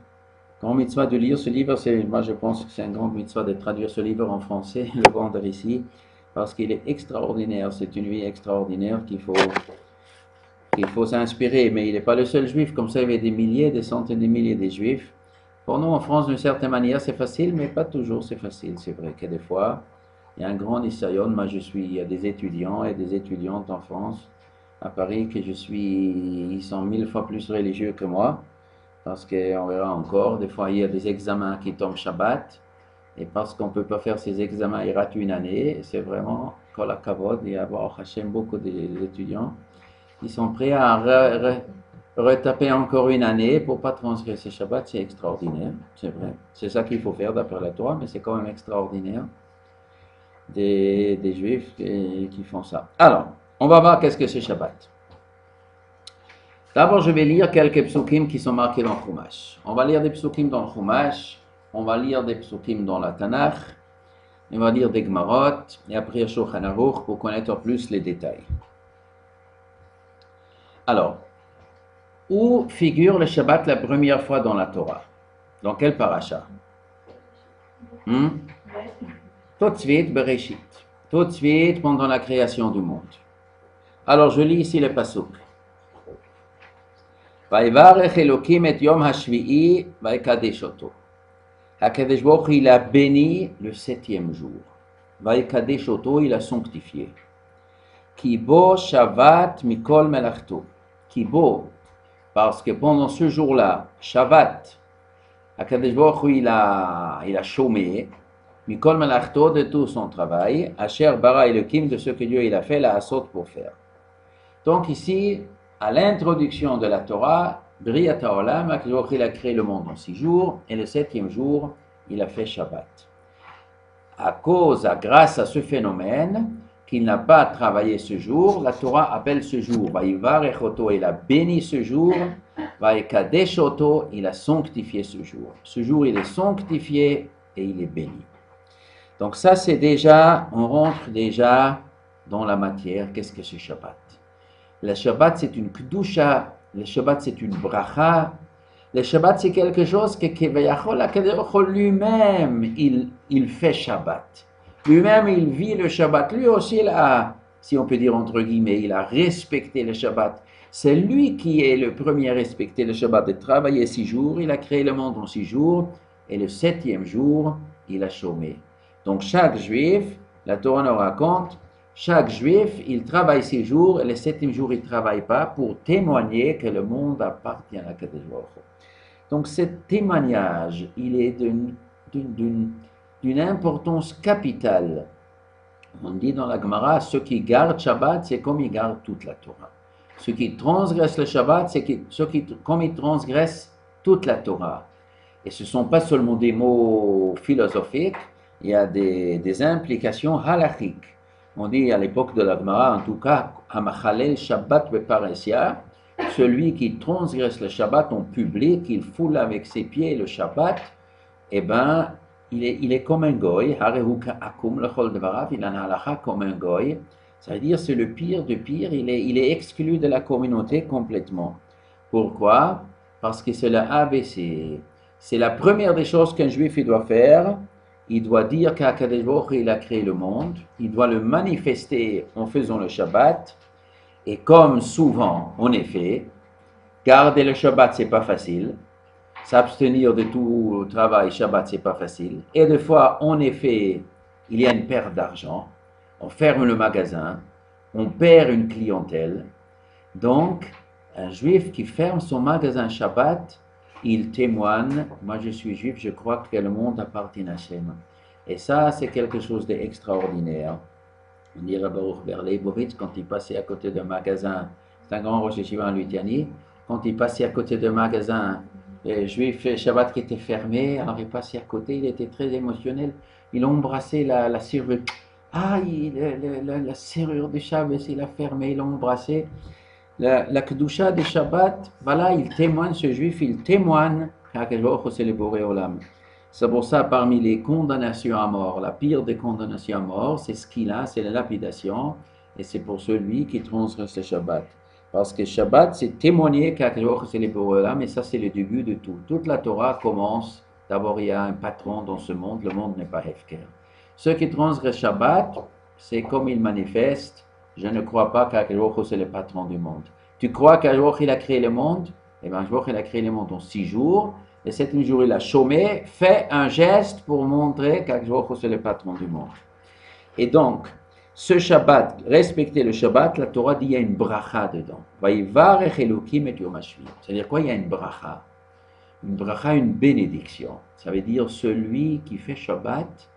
mitzvah de lire ce livre. Moi je pense que c'est une grande mitzvah de traduire ce livre en français, le vendre ici, parce qu'il est extraordinaire, c'est une vie extraordinaire qu'il faut s'inspirer, mais il n'est pas le seul juif, comme ça il y avait des milliers, des centaines de milliers de juifs. Pour nous en France, d'une certaine manière, c'est facile, mais pas toujours c'est facile, c'est vrai que des fois, il y a un grand nisayon. Moi, il y a des étudiants et des étudiantes en France, à Paris, ils sont 1000 fois plus religieux que moi, parce qu'on verra encore, des fois, il y a des examens qui tombent Shabbat, Et parce qu'on ne peut pas faire ses examens, il rate une année. C'est vraiment, kol hakavod, il y a beaucoup d'étudiants qui sont prêts à retaper encore une année pour ne pas transgresser Shabbat. C'est extraordinaire, c'est vrai. C'est ça qu'il faut faire d'après la Torah, mais c'est quand même extraordinaire des Juifs qui font ça. Alors, on va voir qu'est-ce que c'est Shabbat. D'abord, je vais lire quelques psukim qui sont marqués dans le Chumash. On va lire des psukim dans le Chumash, on va lire des psukim dans la Tanakh, on va lire des Gemarot, et après Shulchan Aruch pour connaître plus les détails. Alors, où figure le Shabbat la première fois dans la Torah? Dans quel parasha? Tout de suite, Bereshit. Tout de suite pendant la création du monde. Alors, je lis ici le pasuk. Vayivarech Elokim et Yom HaShvi'i vayikadesh oto. HaKadosh Baruch Hu, il a béni le 7e jour. Vayikadesh oto, il a sanctifié. Kibo Shabbat mikol melachto. Kibo, parce que pendant ce jour-là, Shabbat, HaKadosh Baruch Hu, il a chômé, mikol melachto, de tout son travail, Asher bara Elokim, de ce que Dieu il a fait, la asot pour faire. Donc ici, à l'introduction de la Torah, Briat HaOlam, HaKadosh Baruch Hu, il a créé le monde en 6 jours, et le 7e jour, il a fait Shabbat. Grâce à ce phénomène, qu'il n'a pas travaillé ce jour, la Torah appelle ce jour, Vayivarech oto, il a béni ce jour, Vayikadesh oto, il a sanctifié ce jour. Ce jour, il est sanctifié et il est béni. Donc ça, c'est déjà, on rentre déjà dans la matière. Qu'est-ce que c'est Shabbat? Le Shabbat, c'est une Kedusha, le Shabbat, c'est une Bracha. Le Shabbat, c'est quelque chose que lui-même, il fait Shabbat. Lui-même, il vit le Shabbat. Lui aussi, il a, si on peut dire entre guillemets, il a respecté le Shabbat. C'est lui qui est le premier à respecter le Shabbat, de travailler 6 jours. Il a créé le monde en 6 jours. Et le 7e jour, il a chômé. Donc, chaque Juif, la Torah nous raconte, chaque Juif, il travaille 6 jours. Et le 7e jour, il ne travaille pas pour témoigner que le monde appartient à Kadosh Baruch Hu. Donc, ce témoignage, il est d'une importance capitale. On dit dans la Gemara, ceux qui gardent Shabbat, c'est comme ils gardent toute la Torah. Ceux qui transgressent le Shabbat, c'est comme ils transgressent toute la Torah. Et ce ne sont pas seulement des mots philosophiques, il y a des implications halachiques. On dit à l'époque de la Gemara, en tout cas, Hamachalel Shabbat beparesia, celui qui transgresse le Shabbat en public, il foule avec ses pieds le Shabbat, eh bien, il est comme un goy, il a un halakha comme un goy, ça veut dire c'est le pire de pire, il est exclu de la communauté complètement. Pourquoi? Parce que c'est le ABC. C'est la première des choses qu'un juif il doit faire. Il doit dire qu'Akadosh Baruch Hu, il a créé le monde, il doit le manifester en faisant le Shabbat, et comme souvent, en effet, garder le Shabbat, c'est pas facile. S'abstenir de tout travail, Shabbat, c'est pas facile. Et des fois, en effet, il y a une perte d'argent. On ferme le magasin, on perd une clientèle. Donc, un juif qui ferme son magasin Shabbat, il témoigne, moi je suis juif, je crois que le monde appartient à Hashem. Et ça, c'est quelque chose d'extraordinaire. On dit Baruch Ber Leibovitz, quand il passait à côté d'un magasin, c'est un grand rosh yeshiva en Lituanie, quand il passait à côté d'un magasin juif Shabbat qui était fermé, alors il passait à côté, il était très émotionnel, il embrassait la serrure. Ah, la serrure du Shabbat, il a fermé, il a embrassé. La Kedusha des Shabbat, voilà, il témoigne, ce juif, il témoigne c'est le Boré Olam. C'est pour ça, parmi les condamnations à mort, la pire des condamnations à mort, c'est ce qu'il a, c'est la lapidation, et c'est pour celui qui transgresse le Shabbat. Parce que Shabbat, c'est témoigner qu'Akadosh c'est le Boré Olam, et ça, c'est le début de tout. Toute la Torah commence, d'abord, il y a un patron dans ce monde, le monde n'est pas Hefker. Ceux qui transgressent Shabbat, c'est comme ils manifestent, je ne crois pas qu'Akadosh c'est le patron du monde. Tu crois qu'Akadosh il a créé le monde? Eh bien, Akadosh il a créé le monde en 6 jours, et 7e jour il a chômé, fait un geste pour montrer qu'Akadosh c'est le patron du monde. Et donc, ce Shabbat, respecter le Shabbat, la Torah dit il y a une bracha dedans. Vayivarech Elokim et Yom HaShvi. C'est-à-dire quoi? Il y a une bracha. Une bracha, une bénédiction. Ça veut dire celui qui fait Shabbat,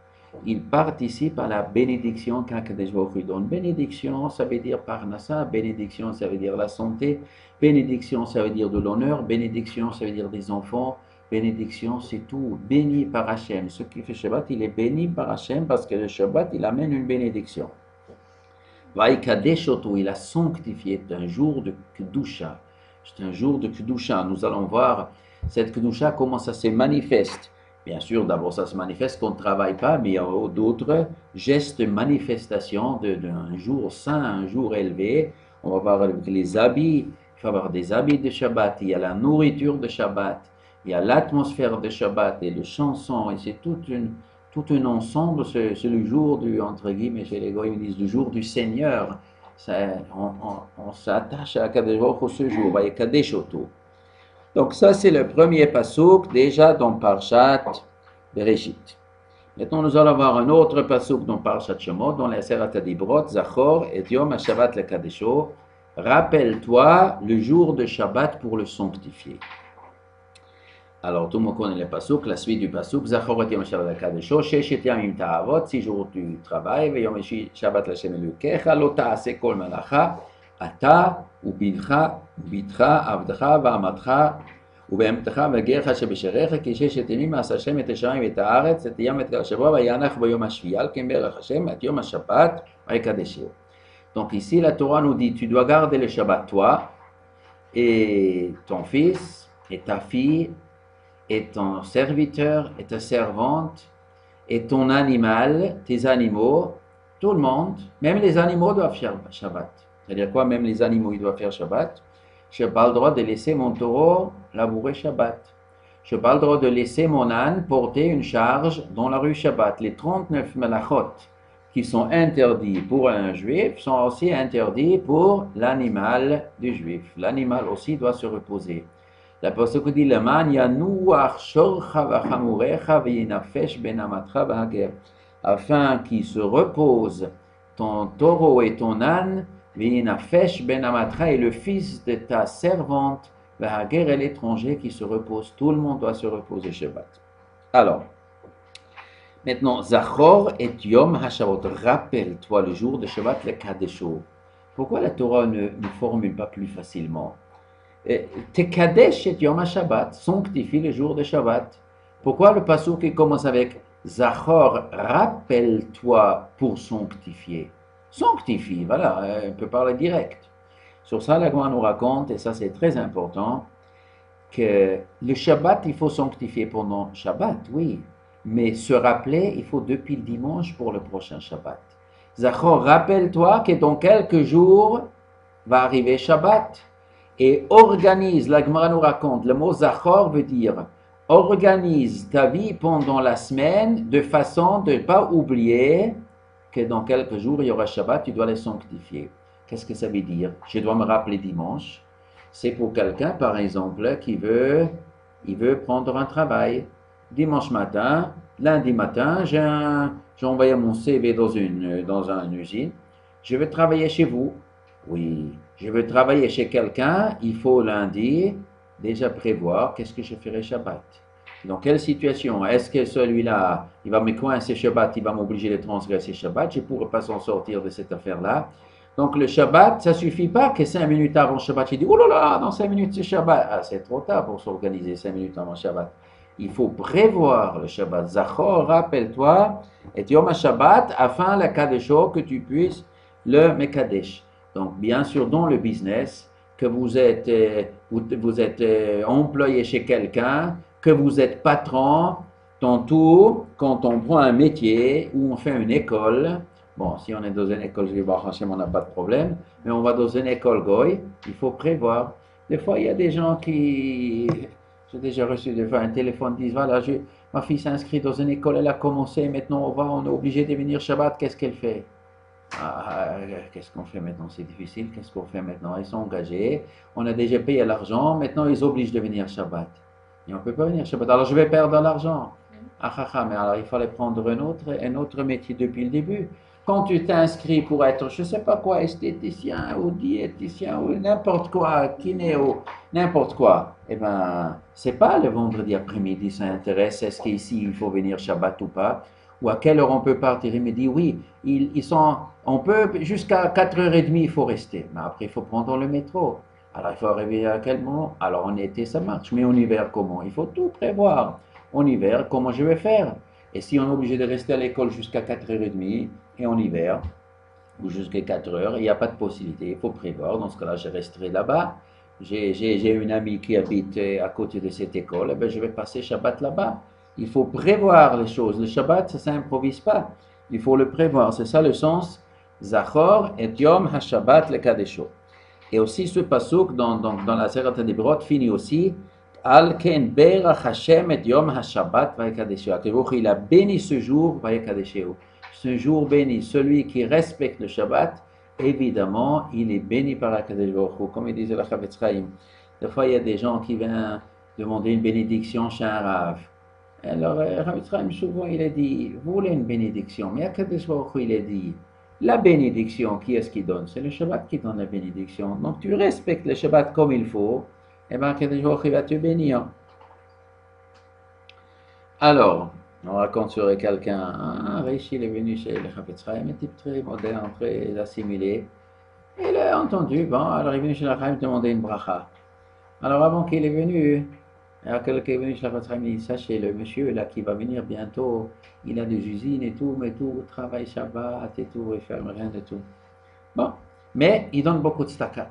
il participe à la bénédiction qu'Akadosh Baruch Hu donne. Bénédiction, ça veut dire parnassa, bénédiction, ça veut dire la santé, bénédiction, ça veut dire de l'honneur, bénédiction, ça veut dire des enfants, bénédiction, c'est tout. Béni par Hachem. Ce qui fait Shabbat, il est béni par Hachem parce que le Shabbat, il amène une bénédiction. Vaïkadesh Oto, il a sanctifié, c'est un jour de Kedusha. C'est un jour de Kedusha. Nous allons voir cette Kedusha, comment ça se manifeste. Bien sûr, d'abord, ça se manifeste qu'on ne travaille pas, mais il y a d'autres gestes, manifestations d'un jour saint, un jour élevé. On va voir avec les habits, il faut avoir des habits de Shabbat, il y a la nourriture de Shabbat, il y a l'atmosphère de Shabbat et les chansons, et c'est tout un ensemble, c'est le jour du, entre guillemets, chez les goyim, ils disent du jour du Seigneur. On s'attache à Kadesh Baruch Hu ce jour, et Kadesh Oto. Donc ça, c'est le premier pasouk, déjà dans Parshat Bereshit. Maintenant, nous allons voir un autre pasouk dans Parshat Shemot, dans les Serat Adibrot, Zachor et Yom HaShabbat le Kadesho. Rappelle-toi le jour de Shabbat pour le sanctifier. Alors, tout le monde connaît le pasouk, la suite du pasouk, Zachor et Yom HaShabbat le Kadesho, Sheshet Yamim Ta'avot, 6 jours tu travailles, ve Yom HaShabbat l'Hashem Elokecha, lo ta'aseh kol melacha, ata, ubidcha, avdcha, va'amatcha, ובהמתך וגרך שבשעריך כי ששת ימים עשה השם את השמים ואת הארץ את הים ואת השבוע וינח ביום השביעי על כן ברך השם את יום השבת ויקדשהו. Donc ici la Torah nous dit tu dois garder le Shabbat toi et ton fils et ta fille et ton serviteur et ta servante et ton animal, tes animaux, tout le monde, même les animaux doivent faire Shabbat. C'est-à-dire quoi? Même les animaux ils doivent faire Shabbat. Je n'ai pas le droit de laisser mon taureau labourer Shabbat. Je n'ai pas le droit de laisser mon âne porter une charge dans la rue Shabbat. Les 39 melachot qui sont interdits pour un juif sont aussi interdits pour l'animal du juif. L'animal aussi doit se reposer. La pasuk dit Leman yanuach shorcha v'chamurecha v'yinafesh ben amatra v'hager, afin qu'il se repose ton taureau et ton âne. V'yinafesh ben amatra est le fils de ta servante, v'hager est l'étranger qui se repose. Tout le monde doit se reposer Shabbat. Alors, maintenant, Zachor et Yom HaShabbat, rappelle-toi le jour de Shabbat, le Kadesho. Pourquoi la Torah ne formule pas plus facilement? Te Kadesh et Yom HaShabbat, sanctifie le jour de Shabbat. Pourquoi le pasuk qui commence avec Zachor, rappelle-toi pour sanctifier? Sanctifie, voilà, on peut parler direct. Sur ça, la Gemara nous raconte, et ça c'est très important, que le Shabbat, il faut sanctifier pendant Shabbat, oui, mais se rappeler, il faut depuis le dimanche pour le prochain Shabbat. Zachor, rappelle-toi que dans quelques jours va arriver Shabbat, et organise, la Gemara nous raconte, le mot Zachor veut dire, organise ta vie pendant la semaine de façon de ne pas oublier que dans quelques jours, il y aura Shabbat, tu dois les sanctifier. Qu'est-ce que ça veut dire? Je dois me rappeler dimanche. C'est pour quelqu'un, par exemple, qui veut prendre un travail. Dimanche matin, lundi matin, j'ai envoyé mon CV dans une usine. Je veux travailler chez vous. Oui, je veux travailler chez quelqu'un. Il faut lundi déjà prévoir qu'est-ce que je ferai Shabbat. Dans quelle situation? Est-ce que celui-là, il va me coincer Shabbat, il va m'obliger de transgresser Shabbat? Je ne pourrai pas s'en sortir de cette affaire-là. Donc le Shabbat, ça ne suffit pas que 5 minutes avant Shabbat, il dit « Oh là là, dans 5 minutes c'est Shabbat ». Ah, c'est trop tard pour s'organiser 5 minutes avant Shabbat. Il faut prévoir le Shabbat. Zachor, rappelle-toi, et Yom HaShabbat, afin la Kadesho, que tu puisses le Mekadesh. Donc bien sûr, dans le business, que vous êtes employé chez quelqu'un, que vous êtes patron, tantôt, quand on prend un métier ou on fait une école, bon, si on est dans une école, je vais voir, on n'a pas de problème, mais on va dans une école goy, il faut prévoir. Des fois, il y a des gens qui, j'ai déjà reçu des fois un téléphone, disent, voilà, ma fille s'inscrit dans une école, elle a commencé, maintenant on est obligé de venir Shabbat, qu'est-ce qu'elle fait? Qu'est-ce qu'on fait maintenant? C'est difficile, qu'est-ce qu'on fait maintenant? Ils sont engagés, on a déjà payé l'argent, maintenant ils obligent de venir Shabbat. Et on ne peut pas venir Shabbat. Alors je vais perdre l'argent. Mais alors il fallait prendre un autre métier depuis le début. Quand tu t'inscris pour être, je ne sais pas quoi, esthéticien ou diététicien ou n'importe quoi, kinéo, n'importe quoi, eh ben, c'est pas le vendredi après-midi, ça intéresse, est-ce qu'ici il faut venir Shabbat ou pas, ou à quelle heure on peut partir. Il me dit, oui, on peut, jusqu'à 4h30, il faut rester, mais après il faut prendre le métro. Alors il faut arriver à quel moment? Alors en été ça marche, mais en hiver comment? Il faut tout prévoir. En hiver, comment je vais faire? Et si on est obligé de rester à l'école jusqu'à 4h30, et en hiver, ou jusqu'à 4 heures, il n'y a pas de possibilité, il faut prévoir. Dans ce cas-là, je resterai là-bas. J'ai une amie qui habite à côté de cette école, eh bien, je vais passer Shabbat là-bas. Il faut prévoir les choses. Le Shabbat, ça ne s'improvise pas. Il faut le prévoir. C'est ça le sens. Zachor et Yom HaShabbat le Kadesho. Et aussi ce pasuk dans la Seret Debrot finit aussi Al Ken Berach Hashem et Yom HaShabbat Vayekadesho. Il a béni ce jour Vayekadesho. Ce jour béni, celui qui respecte le Shabbat, évidemment, il est béni par la Kadesh Baruch Hu. Comme il disait la Chavetz Chaim, des fois il y a des gens qui viennent demander une bénédiction chez un Rav. Alors, Chavetz Chaim, souvent il a dit, vous voulez une bénédiction, mais à Kadesh Baruch Hu, il a dit, la bénédiction, qui est-ce qui donne? C'est le Shabbat qui donne la bénédiction. Donc tu respectes le Shabbat comme il faut, et bien Kadesh Baruch Hu va te bénir. Alors, on raconte sur quelqu'un, un riche, il est venu chez le Chavetz Chaim, un type très moderne, très assimilé. Il a entendu, bon, alors il est venu chez le Chaim demander une bracha. Alors avant qu'il est venu, alors quelqu'un est venu chez le Chavetz Chaim, il dit, sachez, le monsieur là qui va venir bientôt, il a des usines et tout, mais tout, travail Shabbat et tout, il fait rien de tout. Bon, mais il donne beaucoup de staka.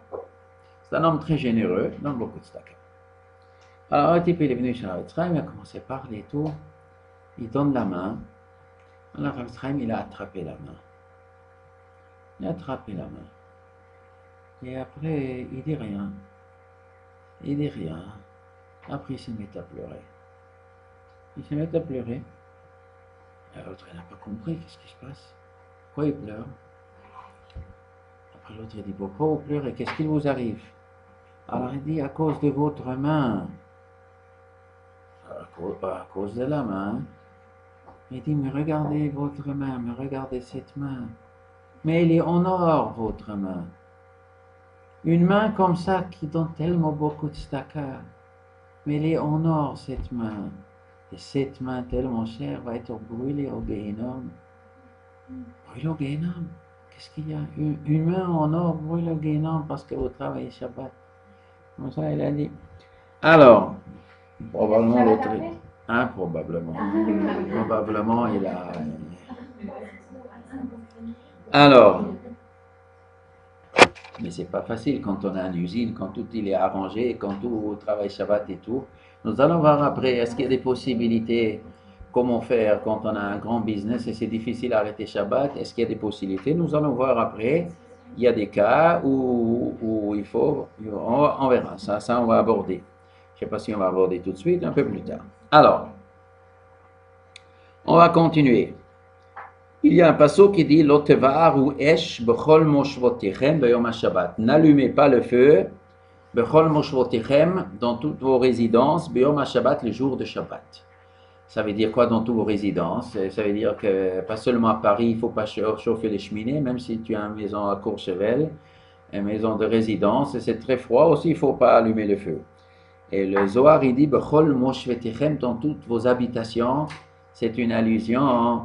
C'est un homme très généreux, il donne beaucoup de staka. Alors le type, il est venu chez le Chavetz Chaim, il a commencé à parler et tout. Il donne la main. Alors Chavetz Chaim, il a attrapé la main. Il a attrapé la main. Et après, il dit rien. Il dit rien. Après, il se met à pleurer. Il se met à pleurer. Et l'autre, il n'a pas compris. Qu'est-ce qui se passe? Pourquoi il pleure? Après, l'autre, il dit, pourquoi vous pleurez? Qu'est-ce qui vous arrive? Alors, il dit, à cause de votre main. À cause de la main. Il dit, mais regardez votre main, mais regardez cette main. Mais elle est en or, votre main. Une main comme ça qui donne tellement beaucoup de staka. Mais elle est en or, cette main. Et cette main tellement chère va être brûlée au Gehinnom. Brûlée au Gehinnom? Qu'est-ce qu'il y a? Une main en or brûlée au Gehinnom parce que vous travaillez Shabbat. Comme ça, il a dit. Alors, probablement l'autre. Hein, probablement. Probablement, il a. Alors, mais c'est pas facile quand on a une usine, quand tout il est arrangé, quand tout travaille Shabbat et tout. Nous allons voir après, est-ce qu'il y a des possibilités, comment faire quand on a un grand business et c'est difficile d'arrêter Shabbat, est-ce qu'il y a des possibilités? Nous allons voir après. Il y a des cas où il faut, on verra, ça on va aborder. Je ne sais pas si on va aborder tout de suite, un peu plus tard. Alors, on va continuer. Il y a un passage qui dit Lotevar ou esh bechol moshvotichem beyom Shabbat. N'allumez pas le feu bechol moshvotichem dans toutes vos résidences beyom Shabbat le jour de Shabbat. Ça veut dire quoi dans toutes vos résidences? Ça veut dire que pas seulement à Paris, il ne faut pas chauffer les cheminées, même si tu as une maison à Courchevel, une maison de résidence, et c'est très froid aussi, il ne faut pas allumer le feu. Et le Zohar, il dit, Bechol moshvetichem, dans toutes vos habitations, c'est une allusion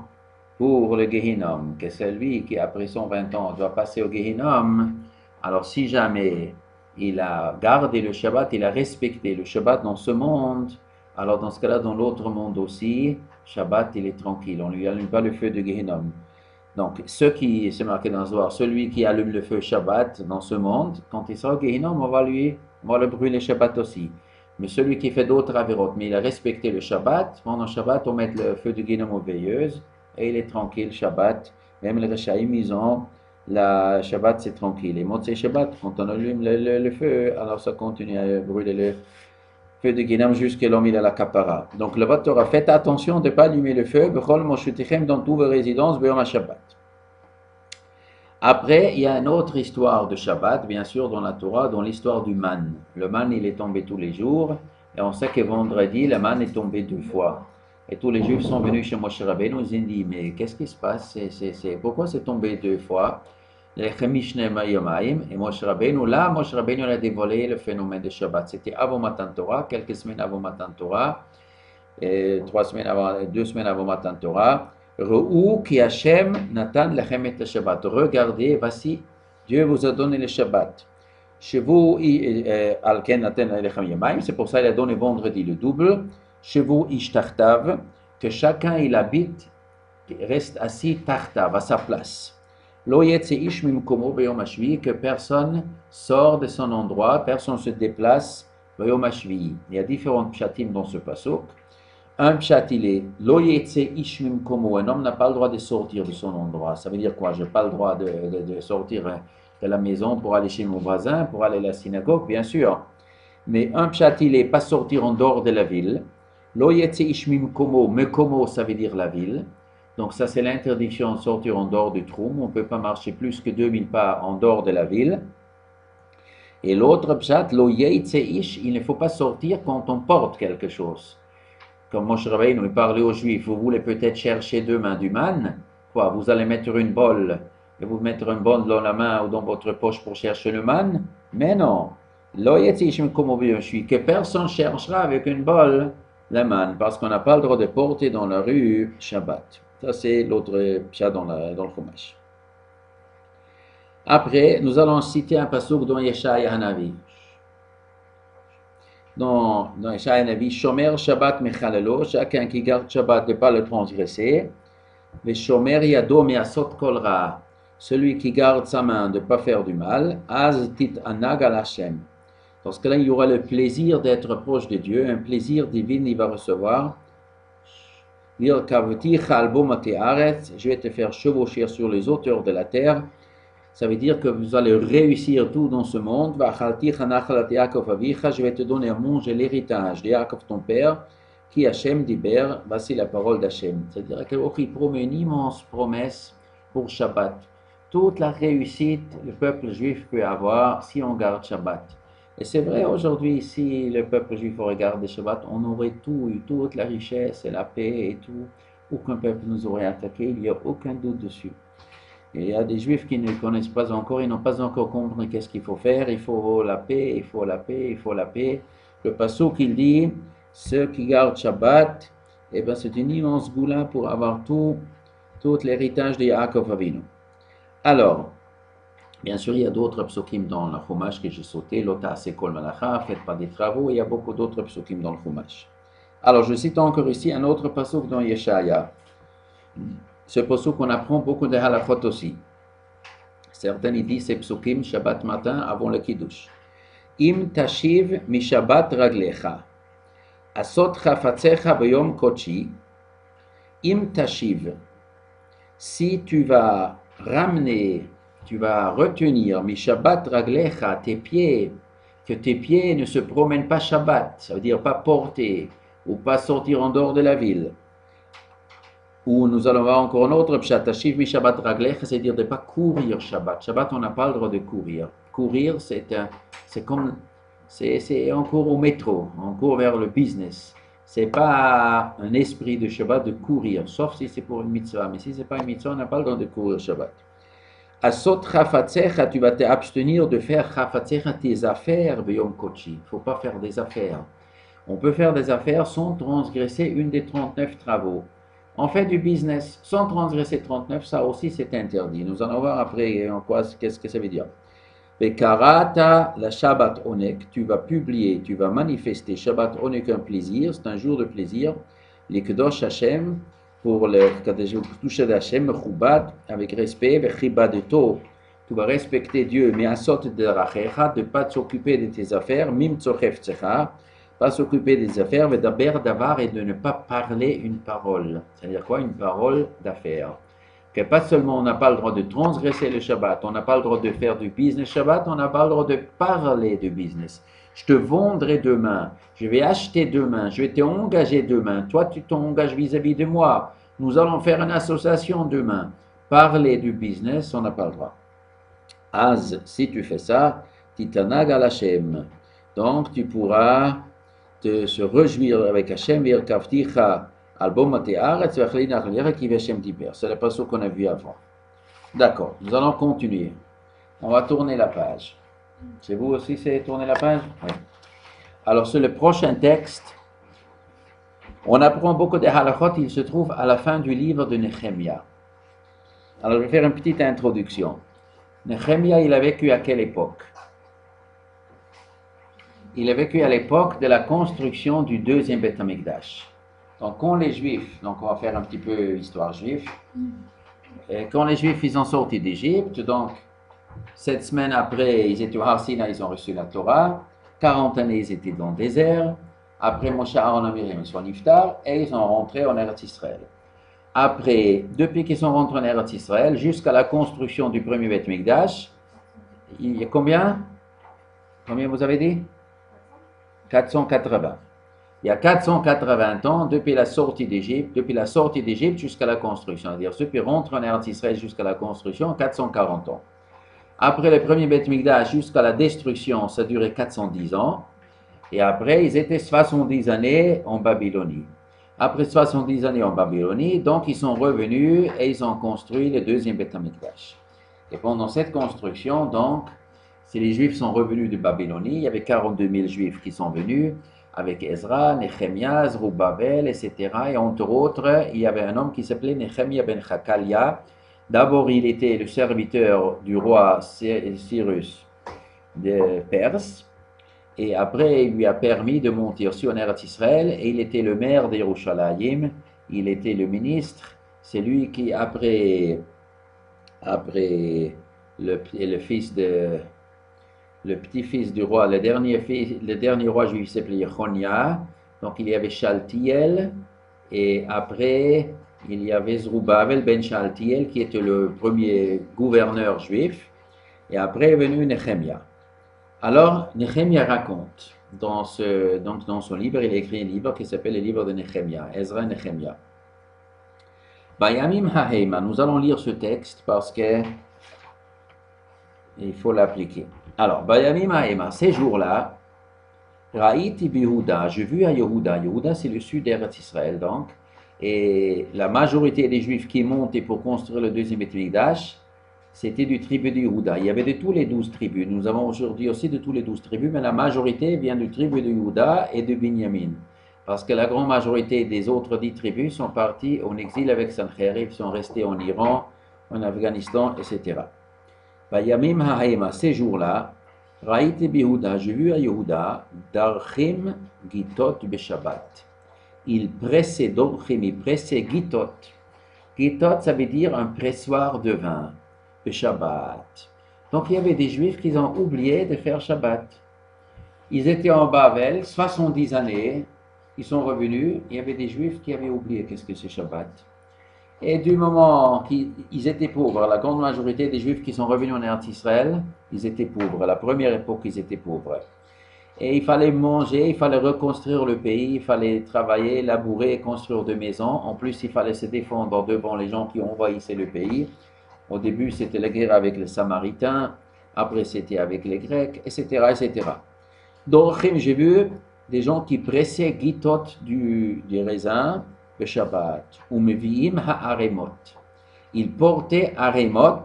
pour le Gehinnom, que celui qui, après son 20 ans, doit passer au Gehinnom. Alors, si jamais il a gardé le Shabbat, il a respecté le Shabbat dans ce monde, alors dans ce cas-là, dans l'autre monde aussi, Shabbat, il est tranquille, on ne lui allume pas le feu de Gehinnom. Donc, c'est marqué dans le Zohar, celui qui allume le feu Shabbat dans ce monde, quand il sera au Gehinnom, on va le brûler Shabbat aussi. Mais celui qui fait d'autres avérotes, mais il a respecté le Shabbat, pendant Shabbat, on met le feu de Gehinnom aux veilleuses, et il est tranquille, Shabbat. Même les Rechaïm, ils ont, la Shabbat, c'est tranquille. Et Motzei Shabbat, quand on allume le feu, alors ça continue à brûler le feu de Gehinnom jusqu'à l'homme il a la kapara. Donc le Torah, faites attention de ne pas allumer le feu, Bechol moshvetichem dans toutes vos résidences, beyom Shabbat. Après, il y a une autre histoire de Shabbat, bien sûr, dans la Torah, dans l'histoire du man. Le man, il est tombé tous les jours, et on sait que vendredi, le man est tombé 2 fois. Et tous les Juifs sont venus chez Moshe Rabbeinu, ils ont dit, mais qu'est-ce qui se passe? Pourquoi c'est tombé deux fois? Les Chemishne Mayomaim, et Moshe Rabbeinu, là, Moshe Rabbeinu a dévoilé le phénomène de Shabbat. C'était avant Matan Torah, quelques semaines avant Matan Torah, et 2 semaines avant Matan Torah. Re'u ki Hashem natan lechem et le Shabbat. Regardez, voici, Dieu vous a donné le Shabbat. Chez vous, Alken natan lechem Yomaim, c'est pour ça qu'il a donné vendredi le double. Chez vous, Ishtartav, que chacun il habite, reste assis tartav, à sa place. Lo yetze ish mimkomo beyom hashvi, que personne sort de son endroit, personne se déplace beyom hashvi. Il y a différents pshatim dans ce pasuk. Un pshat il est Lo yetze ish mimkomo, un homme n'a pas le droit de sortir de son endroit. Ça veut dire quoi? Je n'ai pas le droit de sortir de la maison pour aller chez mon voisin, pour aller à la synagogue, bien sûr. Mais un pshat il est pas sortir en dehors de la ville. Lo yetze ish mimkomo, mekomo ça veut dire la ville. Donc ça c'est l'interdiction de sortir en dehors du troum. On ne peut pas marcher plus que 2000 pas en dehors de la ville. Et l'autre pshat, lo yetze ish, il ne faut pas sortir quand on porte quelque chose. Comme Moshe Rabbeinu nous parlait aux Juifs, vous voulez peut-être chercher demain du man. Quoi, vous allez mettre une bolle et vous mettre une bolle dans la main ou dans votre poche pour chercher le man? Mais non. Lo yetze ish mimkomo beyom hashvi, que personne cherchera avec une bolle la manne, parce qu'on n'a pas le droit de porter dans la rue Shabbat. Ça, c'est l'autre pshat dans le Chumash. Après, nous allons citer un pasuk dans Yeshaya Hanavi. Dans Yeshaya Hanavi, Shomer Shabbat Mechalelo, chacun qui garde Shabbat ne pas le transgresser. Mais Shomer Yado Measot Kol Ra, celui qui garde sa main de ne pas faire du mal. Az Tit Anag al Hashem. Dans ce cas-là, il y aura le plaisir d'être proche de Dieu, un plaisir divin, il va recevoir. Je vais te faire chevaucher sur les hauteurs de la terre. Ça veut dire que vous allez réussir tout dans ce monde. Je vais te donner à manger l'héritage de Yaakov ton père, qui Hachem d'Iber, voici la parole d'Hachem. C'est-à-dire qu'il promet une immense promesse pour Shabbat. Toute la réussite le peuple juif peut avoir si on garde Shabbat. Et c'est vrai, aujourd'hui, si le peuple juif regardait Shabbat, on aurait tout eu, toute la richesse et la paix et tout. Aucun peuple nous aurait attaqué, il n'y a aucun doute dessus. Et il y a des juifs qui ne connaissent pas encore, ils n'ont pas encore compris qu'est-ce qu'il faut faire. Il faut la paix, il faut la paix, il faut la paix. Le pasuk il dit, ceux qui gardent Shabbat, eh ben, c'est une immense goula pour avoir tout l'héritage de Yaakov Avinu. Alors, bien sûr, il y a d'autres psukim dans le Chumash que j'ai sauté, Lota Sekol Malacha, faites pas des travaux, il y a beaucoup d'autres psukim dans le Chumash. Alors, je cite encore ici un autre pasuk dans Yeshaya. Ce pasuk, on apprend beaucoup de halachot aussi. Certains ils disent c'est psukim Shabbat matin avant le Kiddush. Im tashiv mi Shabbat raglecha, asot chafatzecha beyom kochi. Im tashiv, si tu vas ramener, tu vas retenir mi Shabbat raglecha, tes pieds, que tes pieds ne se promènent pas Shabbat, ça veut dire pas porter ou pas sortir en dehors de la ville. Ou nous allons voir encore un autre pshat, tashiv mi Shabbat raglecha, c'est-à-dire de ne pas courir Shabbat. Shabbat, on n'a pas le droit de courir. Courir, c'est on court au métro, on court vers le business. C'est pas un esprit de Shabbat de courir, sauf si c'est pour une mitzvah. Mais si c'est pas une mitzvah, on n'a pas le droit de courir Shabbat. Asot chafatzecha, tu vas t'abstenir de faire chafatzecha tes affaires beyom kochi. Il ne faut pas faire des affaires. On peut faire des affaires sans transgresser une des 39 travaux. On fait du business sans transgresser 39, ça aussi c'est interdit. Nous allons voir après en quoi, qu'est-ce que ça veut dire. Bekarata la Shabbat Onek, tu vas publier, tu vas manifester Shabbat Onek un plaisir, c'est un jour de plaisir. Les Kedosh Hashem, pour le toucher d'Hashem, Chubad, avec respect, Bechibadeto, tu vas respecter Dieu, mais asot de rachecha, de ne pas s'occuper de tes affaires, mim tzochef tzecha, pas s'occuper des affaires, mais d'aber d'avar et de ne pas parler une parole. C'est-à-dire quoi? Une parole d'affaires. Que pas seulement on n'a pas le droit de transgresser le Shabbat, on n'a pas le droit de faire du business Shabbat, on n'a pas le droit de parler de business. Je te vendrai demain, je vais acheter demain, je vais t'engager demain, toi tu t'engages vis-à-vis de moi, nous allons faire une association demain. Parler du business, on n'a pas le droit. Az, si tu fais ça, titanag al Hashem. Donc tu pourras se réjouir avec Hashem, virkavticha C'est le passage qu'on a vu avant. D'accord, nous allons continuer. On va tourner la page. C'est vous aussi, c'est tourner la page? Oui. Alors, sur le prochain texte, on apprend beaucoup de halachot, il se trouve à la fin du livre de Nehemia. Alors, je vais faire une petite introduction. Nehemia, il a vécu à quelle époque? Il a vécu à l'époque de la construction du deuxième Beth Amikdash. Donc, quand les Juifs, donc on va faire un petit peu histoire juive, quand les Juifs, ils ont sorti d'Égypte, donc 7 semaines après, ils étaient au Har Sinaï, ils ont reçu la Torah, 40 années, ils étaient dans le désert, après Moshe, Aaron et Miriam, ils sont niftar, et ils sont rentrés en Eretz Israël. Après, depuis qu'ils sont rentrés en Eretz Israël, jusqu'à la construction du premier Beth Mikdash, il y a combien? Combien vous avez dit? 480. Il y a 480 ans depuis la sortie d'Égypte jusqu'à la construction. C'est-à-dire, depuis rentrer en Eretz Israël jusqu'à la construction, 440 ans. Après le premier Beth Mikdash jusqu'à la destruction, ça durait 410 ans. Et après, ils étaient 70 années en Babylonie. Après 70 années en Babylonie, donc ils sont revenus et ils ont construit le deuxième Beth Mikdash. Et pendant cette construction, donc, si les Juifs sont revenus de Babylonie, il y avait 42 000 Juifs qui sont venus, avec Ezra, Nehemia, Zerubbabel, etc. Et entre autres, il y avait un homme qui s'appelait Nehemia ben Chakalia. D'abord, il était le serviteur du roi Cyrus de Perse. Et après, il lui a permis de monter aussi en Eretz Israël. Et il était le maire d'Yerushalayim. Il était le ministre. C'est lui qui, après le fils de... Le petit-fils du roi, le dernier roi juif s'appelait Yechonia. Donc il y avait Shaltiel. Et après, il y avait Zerubbabel ben Shaltiel qui était le premier gouverneur juif. Et après est venu Nehemia. Alors, Nehemia raconte, dans son livre, il a écrit un livre qui s'appelle le livre de Nehemia, Ezra Nehemia. Bayamim Hahema, nous allons lire ce texte parce que il faut l'appliquer. Alors, Bayamim Hahema, ces jours-là, Raïti Yehuda, j'ai vu à Yehuda. Yehuda, c'est le sud d'Eretz Israël, donc. Et la majorité des Juifs qui montaient pour construire le deuxième Beth Mikdash, c'était du tribu de Yehuda. Il y avait de tous les 12 tribus. Nous avons aujourd'hui aussi de tous les 12 tribus, mais la majorité vient du tribu de Yehuda et de Binyamin. Parce que la grande majorité des autres 10 tribus sont partis en exil avec Sancherib, sont restés en Iran, en Afghanistan, etc. Bayamim Ha'ema, ces jours-là, Raïti Yehuda, j'ai vu à Yehuda, Darchim Gitot Beshabbat. Il pressait Dorchim, il pressait Gitot. Gitot, ça veut dire un pressoir de vin. Shabbat. Donc il y avait des Juifs qui ont oublié de faire Shabbat. Ils étaient en Babel, 70 années, ils sont revenus, il y avait des Juifs qui avaient oublié qu'est-ce que c'est Shabbat. Et du moment qu'ils étaient pauvres, la grande majorité des Juifs qui sont revenus en Eretz Israël, ils étaient pauvres. La première époque, ils étaient pauvres. Et il fallait manger, il fallait reconstruire le pays, il fallait travailler, labourer, construire des maisons. En plus, il fallait se défendre devant les gens qui envahissaient le pays. Au début, c'était la guerre avec les Samaritains, après c'était avec les Grecs, etc., etc. Donc, j'ai vu des gens qui pressaient Gitot du raisin, le Shabbat, ou Meviim ha'aremot. Ils portaient aremot,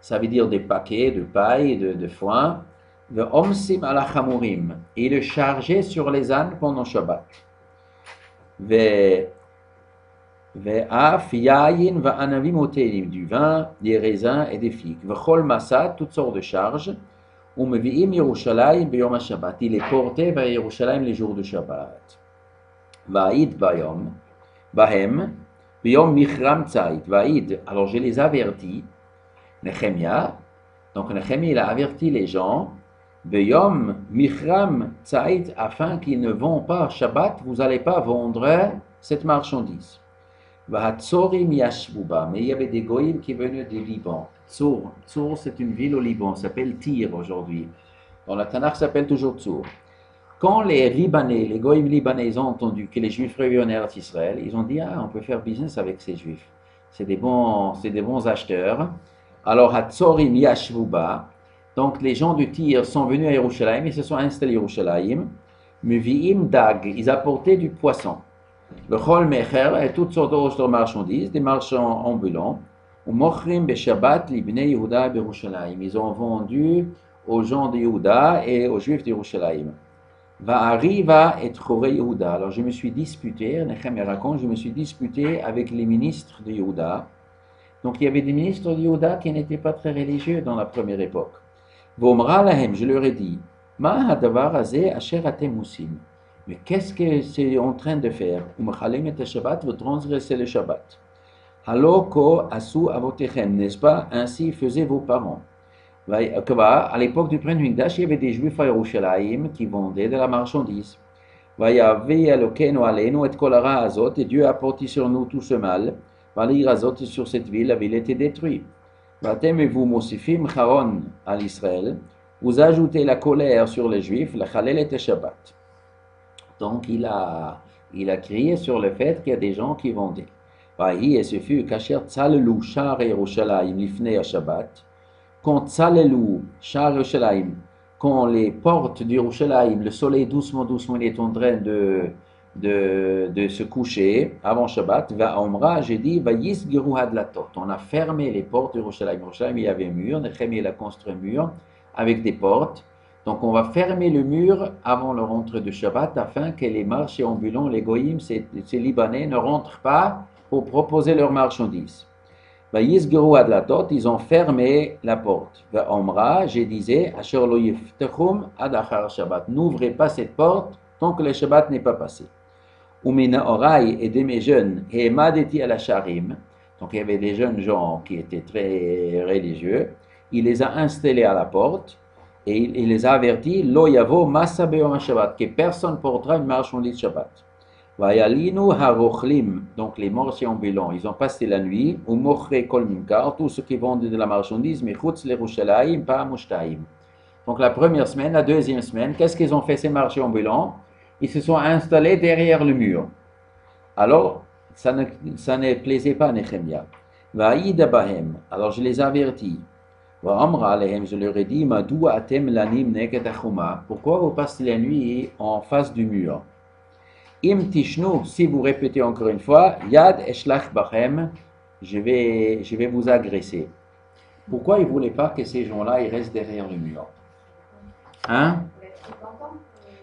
ça veut dire des paquets de paille, de foin, le omsim ala chamurim, et le chargeaient sur les ânes pendant Shabbat. Ve'af yayin va'anavim otelim, du vin, des raisins et des figues. Ve'chol masat, toutes sortes de charges. Umevi'im Yerushalayim b'yom ha-Shabbat. Il est porté vers Yerushalayim les jours de Shabbat. Va'id bahem b'yom michram tzait. Va'id, alors je les avertis, Nehemia. Donc Nehemia, il a averti les gens, b'yom michram tzait, afin qu'ils ne vendent pas Shabbat, vous n'allez pas vendre cette marchandise. Mais il y avait des goïms qui venaient du Liban. Tsour, c'est une ville au Liban, ça s'appelle Tyr aujourd'hui. Dans la Tanakh, ça s'appelle toujours Tsour. Quand les Libanais, les goïms libanais ont entendu que les Juifs revenaient en Israël, ils ont dit, on peut faire business avec ces Juifs. C'est des bons acheteurs. Alors, Hatzorim Yashvuba, donc les gens du Tyr sont venus à Yerushalayim, ils se sont installés à Yerushalayim. Muviim Dag, ils apportaient du poisson. Le chol mecher et toutes sortes d'autres marchandises, des marchands ambulants. Ou mochrim beshabbat libnei Yehuda berushalayim. Ils ont vendu aux gens de Yehuda et aux juifs de Yerushalayim. Va'ariva et Chorei Yehuda. Alors je me suis disputé, Nehemia raconte, je me suis disputé avec les ministres de Yehuda. Donc il y avait des ministres de Yehuda qui n'étaient pas très religieux dans la première époque. Vomra lahem, je leur ai dit, Ma hadavar azeh asher atem usim. Mais qu'est-ce que c'est en train de faire? Umchalim et Shabbat, vous transgressez le Shabbat. Haloko asu avotechem, n'est-ce pas? Ainsi faisaient vos parents. À l'époque du Brit Mikdash, il y avait des Juifs à Yerushalayim qui vendaient de la marchandise. Et Dieu a porté sur nous tout ce mal. Sur cette ville, la ville était détruite. Et vous, Mosifim Charon à l'Israël, vous ajoutez la colère sur les Juifs, la Chalel et Shabbat. Donc il a crié sur le fait qu'il y a des gens qui vendaient. Et ce fut Kasher Tzalelu Shar Yerushalayim Lifnei Shabbat. Quand Tzalelu Shar Yerushalayim, quand les portes d'Yerushalayim, le soleil doucement il est en train de se coucher avant Shabbat, va Omra, j'ai dit, va Yisgeru Hadlatot. On a fermé les portes d'Yerushalayim. Yerushalayim, il y avait un mur, Nehemia a construit un mur avec des portes. Donc on va fermer le mur avant le rentrée de Shabbat afin que les marchés ambulants, les goyim, ces Libanais, ne rentrent pas pour proposer leurs marchandises. Ils ont fermé la porte. Omra, je disais, n'ouvrez pas cette porte tant que le Shabbat n'est pas passé. Umina Orai et de mes jeunes, et Madeti al Sharim, donc il y avait des jeunes gens qui étaient très religieux, il les a installés à la porte et il les a avertis, Lo yavo masabeo Shabbat, que personne portera une marchandise Shabbat. Vayalinu harochlim, donc les mortiers ambulants, ils ont passé la nuit, ou mochre kol mimkar, tous ceux qui vendent de la marchandise, mais chutz l'Yerushalayim, pas mushtaim. Donc la première semaine, la deuxième semaine, qu'est-ce qu'ils ont fait ces marchés ambulants? Ils se sont installés derrière le mur. Alors, ça ne plaisait pas à Nehemia. Va'ida bahem, alors je les avertis. Va'amra alehem, je leur ai dit, Madou atem lanim neket achuma, pourquoi vous passez la nuit en face du mur? Im tishnu, si vous répétez encore une fois, yad eshlach bachem, je vais vous agresser. Pourquoi ils ne voulaient pas que ces gens-là ils restent derrière le mur? Hein?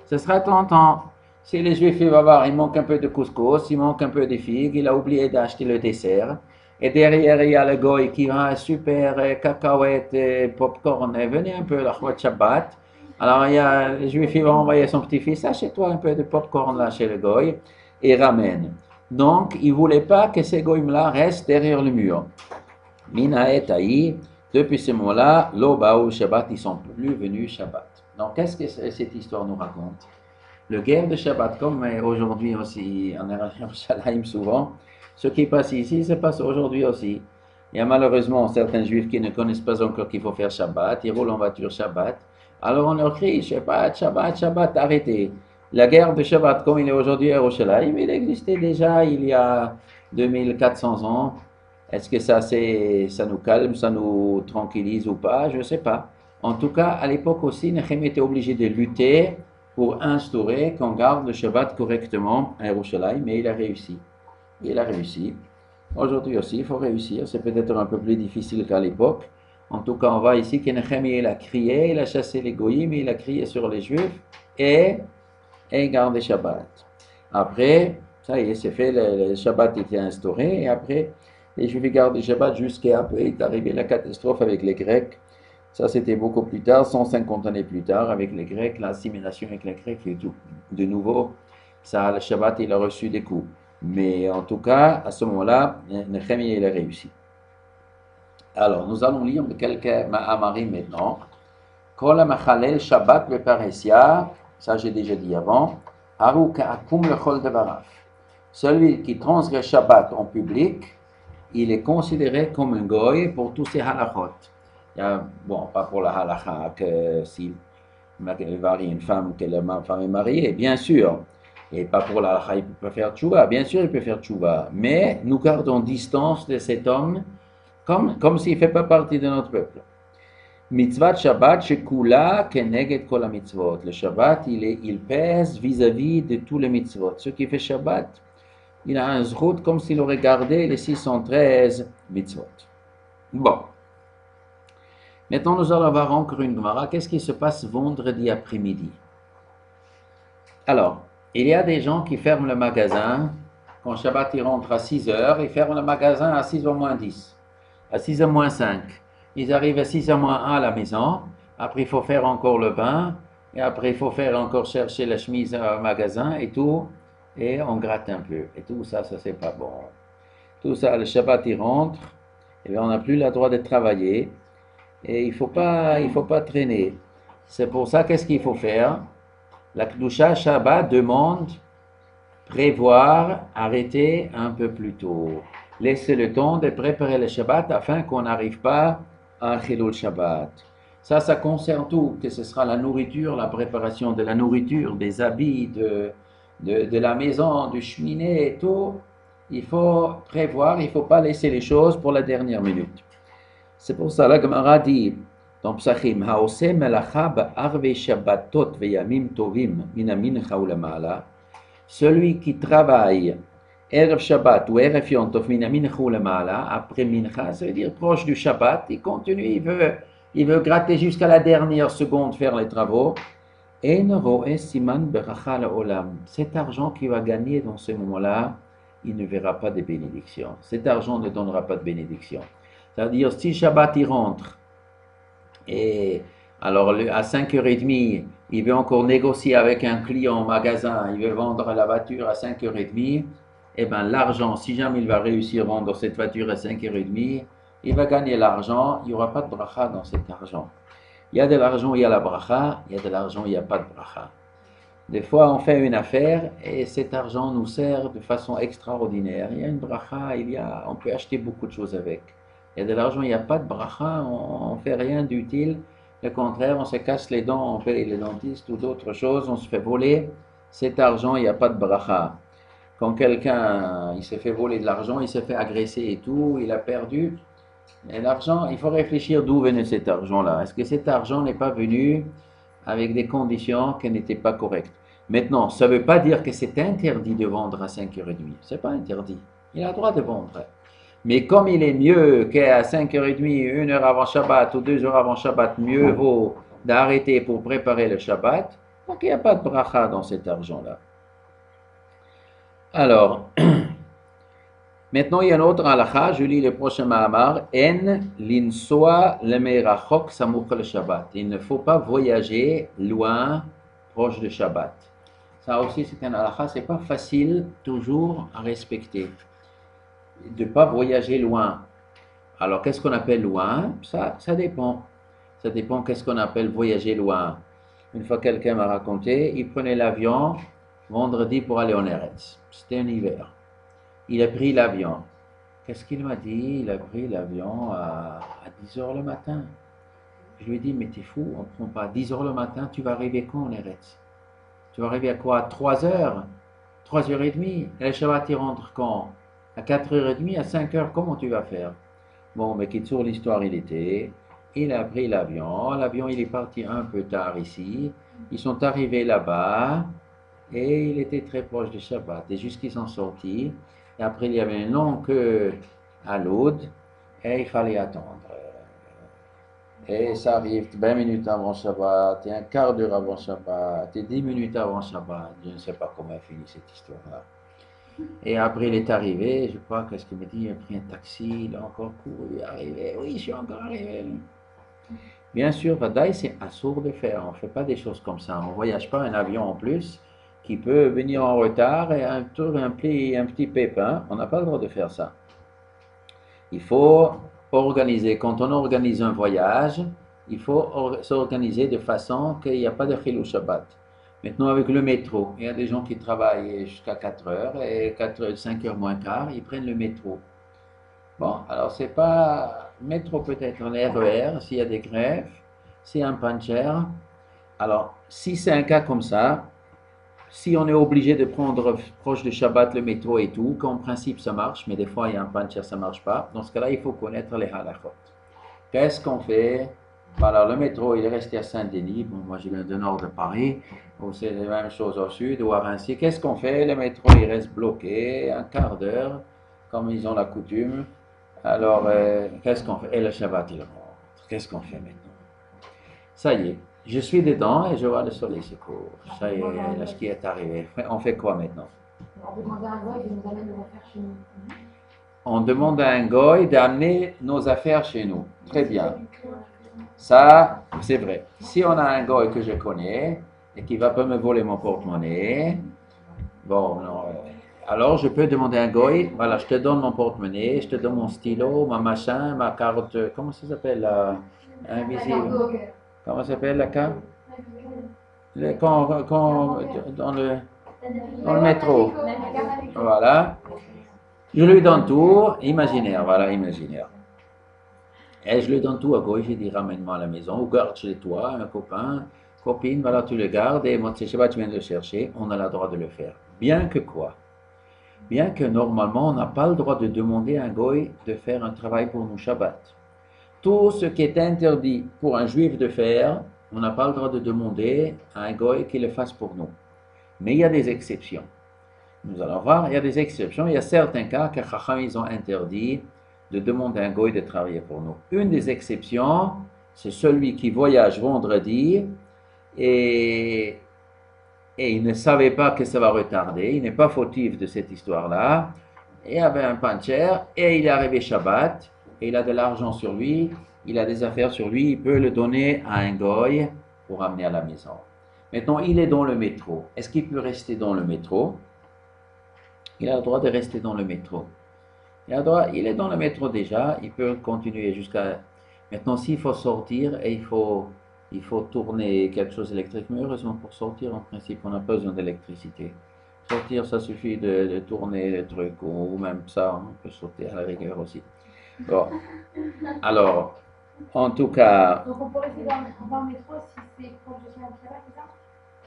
Ce sera tentant. Si les Juifs vont voir, il manque un peu de couscous, il manque un peu de figues, il a oublié d'acheter le dessert. Et derrière, il y a le goy qui a un super cacahuète, popcorn. Venez un peu, la Chouat Shabbat. Alors, il y a, les Juifs vont envoyer son petit-fils, achète-toi un peu de popcorn là chez le goy et ramène. Donc, ils ne voulaient pas que ces goyim-là restent derrière le mur. Mina et Taï, depuis ce moment-là, l'Obaou Shabbat, ils ne sont plus venus Shabbat. Donc, qu'est-ce que cette histoire nous raconte? Le guerre de Shabbat, comme aujourd'hui aussi en Yerushalayim souvent, ce qui passe ici, se passe aujourd'hui aussi. Il y a malheureusement certains Juifs qui ne connaissent pas encore qu'il faut faire Shabbat, ils roulent en voiture Shabbat. Alors on leur crie Shabbat, Shabbat, Shabbat, arrêtez. La guerre de Shabbat, comme il est aujourd'hui à Yerushalayim, il existait déjà il y a 2400 ans. Est-ce que ça nous calme, ça nous tranquillise ou pas? Je ne sais pas. En tout cas, à l'époque aussi, Nehemia était obligé de lutter pour instaurer qu'on garde le Shabbat correctement à Yerushalayim, mais il a réussi. Il a réussi. Aujourd'hui aussi, il faut réussir. C'est peut-être un peu plus difficile qu'à l'époque. En tout cas, on voit ici que Nehemia, il a crié, il a chassé les goyim, il a crié sur les Juifs et gardé Shabbat. Après, ça y est, c'est fait, le Shabbat était instauré et après, les Juifs gardent le Shabbat jusqu'à après, est arrivé la catastrophe avec les Grecs. Ça, c'était beaucoup plus tard, 150 années plus tard, avec les Grecs, l'assimilation avec les Grecs, et tout. De nouveau, ça, le Shabbat, il a reçu des coups. Mais en tout cas, à ce moment-là, Nehemia, il a réussi. Alors, nous allons lire quelques ma'amarim maintenant. Kol ha'machalel Shabbat beparesia, ça j'ai déjà dit avant, haru ka'akum lechol devarav. Celui qui transgresse Shabbat en public, il est considéré comme un goy pour tous ses halachot. Bon, pas pour la halacha, que s'il marie une femme, que la femme est mariée, bien sûr. Et pas pour la halacha, il peut faire tchouva, bien sûr il peut faire tchouva. Mais nous gardons distance de cet homme comme s'il ne fait pas partie de notre peuple. Mitzvah Shabbat, shekula keneged kol mitzvot. Le Shabbat, il pèse vis-à-vis de tous les mitzvot. Ce qui fait Shabbat, il a un zrout comme s'il aurait gardé les 613 mitzvot. Bon. Maintenant, nous allons voir encore une Gemara. Qu'est-ce qui se passe vendredi après-midi? Alors, il y a des gens qui ferment le magasin. Quand Shabbat il rentre à 6 heures, ils ferment le magasin à 6h moins 10, à 6h moins 5. Ils arrivent à 6h moins 1 à la maison. Après, il faut faire encore le bain. Et après, il faut faire encore chercher la chemise au magasin et tout. Et on gratte un peu. Et tout ça, ça c'est pas bon. Tout ça, le Shabbat il rentre. Et bien, on n'a plus le droit de travailler. Et il faut pas traîner. C'est pour ça, qu'est-ce qu'il faut faire? La Kedusha Shabbat demande prévoir, arrêter un peu plus tôt. Laisser le temps de préparer le Shabbat afin qu'on n'arrive pas à un Chilul Shabbat. Ça concerne tout, que ce sera la nourriture, la préparation de la nourriture, des habits, de la maison, du cheminée et tout. Il faut prévoir, il ne faut pas laisser les choses pour la dernière minute. C'est pour ça la Gemara dit dans Psachim, Haoseh melacha ba'arvei shabbatot veyamim tovim min hamincha u'lama'ala. Celui qui travaille Erev Shabbat ou Erev Yom Tov min hamincha u'lama'ala, après mincha, ça veut dire proche du Shabbat, il continue, il veut gratter jusqu'à la dernière seconde, faire les travaux. En ro'eh siman beracha la'olam. Cet argent qu'il va gagner dans ce moment-là, il ne verra pas de bénédiction. Cet argent ne donnera pas de bénédiction. C'est-à-dire, si Shabbat il rentre, et alors à 5h30, il veut encore négocier avec un client au magasin, il veut vendre la voiture à 5h30, et bien l'argent, si jamais il va réussir à vendre cette voiture à 5h30, il va gagner l'argent, il n'y aura pas de bracha dans cet argent. Il y a de l'argent, il y a la bracha, il y a de l'argent, il n'y a pas de bracha. Des fois, on fait une affaire et cet argent nous sert de façon extraordinaire. Il y a une bracha, on peut acheter beaucoup de choses avec. Il y a de l'argent, il n'y a pas de bracha, on ne fait rien d'utile. Au contraire, on se casse les dents, on paye les dentistes ou d'autres choses, on se fait voler. Cet argent, il n'y a pas de bracha. Quand quelqu'un il s'est fait voler de l'argent, il s'est fait agresser et tout, il a perdu. Et l'argent, il faut réfléchir d'où venait cet argent-là. Est-ce que cet argent n'est pas venu avec des conditions qui n'étaient pas correctes? Maintenant, ça ne veut pas dire que c'est interdit de vendre à 5h30. Ce n'est pas interdit. Il a le droit de vendre. Mais comme il est mieux qu'à 5h30, 1 heure avant Shabbat ou 2 heures avant Shabbat, mieux vaut d'arrêter pour préparer le Shabbat. Donc il n'y a pas de bracha dans cet argent-là. Alors, maintenant il y a un autre halakha, je lis le prochain Mahamar. En linsoa lemerachok samuch le Shabbat. Il ne faut pas voyager loin, proche de Shabbat. Ça aussi c'est un halakha, c'est pas facile toujours à respecter. De ne pas voyager loin. Alors, qu'est-ce qu'on appelle loin? Ça dépend. Ça dépend qu'est-ce qu'on appelle voyager loin. Une fois, quelqu'un m'a raconté, il prenait l'avion vendredi pour aller en Eretz. C'était un hiver. Il a pris l'avion. Qu'est-ce qu'il m'a dit? Il a pris l'avion à 10h le matin. Je lui ai dit, mais t'es fou, on ne prend pas à 10h le matin, tu vas arriver quand en Eretz? Tu vas arriver à quoi? À 3h? 3h30? Et le Shabbat, il rentre quand? À 4h30, à 5h, comment tu vas faire? Bon, mais qui sur l'histoire il était, il a pris l'avion, il est parti un peu tard ici, ils sont arrivés là-bas, et il était très proche du Shabbat, et jusqu'ils sont sortis, et après il y avait une longue queue à l'Oud, et il fallait attendre. Et ça arrive 20 minutes avant Shabbat, et un quart d'heure avant Shabbat, et 10 minutes avant Shabbat, je ne sais pas comment a fini cette histoire-là. Et après, il est arrivé, je crois, qu'est-ce qu'il me dit, il a pris un taxi, il a encore couru, il est arrivé, oui, je suis encore arrivé. Bien sûr, Vadaï, c'est assourd de faire, on ne fait pas des choses comme ça, on ne voyage pas un avion en plus qui peut venir en retard et un petit pépin, on n'a pas le droit de faire ça. Il faut organiser, quand on organise un voyage, il faut s'organiser de façon qu'il n'y a pas de Chilul Shabbat. Maintenant, avec le métro, il y a des gens qui travaillent jusqu'à 4 heures et 5 heures moins quart, ils prennent le métro. Bon, alors c'est pas métro peut-être en RER, s'il y a des grèves, s'il y a un puncher. Alors, si c'est un cas comme ça, si on est obligé de prendre proche de Shabbat le métro et tout, qu'en principe ça marche, mais des fois il y a un puncher, ça ne marche pas, dans ce cas-là, il faut connaître les halachot. Qu'est-ce qu'on fait Voilà, le métro, il est resté à Saint-Denis. Bon, moi, je viens du nord de Paris, où c'est la même chose au sud, ou à Vinci. Qu'est-ce qu'on fait? Le métro, il reste bloqué un quart d'heure, comme ils ont la coutume. Alors, qu'est-ce qu'on fait? Et le Shabbat, il rentre. Qu'est-ce qu'on fait maintenant? Ça y est, je suis dedans et je vois le soleil se couche. Ça y est, la ski est arrivé. On fait quoi maintenant? On peut demander à un goy de nous amener nos affaires chez nous. On demande à un goy d'amener nos affaires chez nous. Très bien. Ça, c'est vrai. Si on a un goy que je connais et qui va pas me voler mon porte-monnaie, bon, non, alors je peux demander à un goy, voilà, je te donne mon porte-monnaie, je te donne mon stylo, ma machin, ma carte, comment ça s'appelle, invisible? Comment ça s'appelle la carte? Dans le métro. Voilà. Je lui donne tout, imaginaire, voilà, imaginaire. Et je lui donne tout à gauche, je dis ramène-moi à la maison, ou garde chez toi, un copain, copine, voilà, tu le gardes, et moi, tu sais pas, tu viens de le chercher, on a le droit de le faire. Bien que quoi? Bien que normalement, on n'a pas le droit de demander à un goy de faire un travail pour nous Shabbat. Tout ce qui est interdit pour un juif de faire, on n'a pas le droit de demander à un goy qu'il le fasse pour nous. Mais il y a des exceptions. Nous allons voir, il y a des exceptions. Il y a certains cas que Chacham, ils ont interdit de demander à un goy de travailler pour nous. Une des exceptions, c'est celui qui voyage vendredi et il ne savait pas que ça va retarder. Il n'est pas fautif de cette histoire-là. Il avait un pancher et il est arrivé Shabbat et il a de l'argent sur lui, il a des affaires sur lui, il peut le donner à un goy pour amener à la maison. Maintenant, il est dans le métro. Est-ce qu'il peut rester dans le métro? Il a le droit de rester dans le métro. Il est dans le métro déjà, il peut continuer jusqu'à... Maintenant, s'il faut sortir et il faut tourner quelque chose d'électrique, mais heureusement pour sortir, en principe, on n'a pas besoin d'électricité. Sortir, ça suffit de tourner le truc, ou même ça, on peut sauter à la rigueur aussi. Bon. Alors, en tout cas... Donc on peut rester dans le métro si c'est proche de chez c'est ça?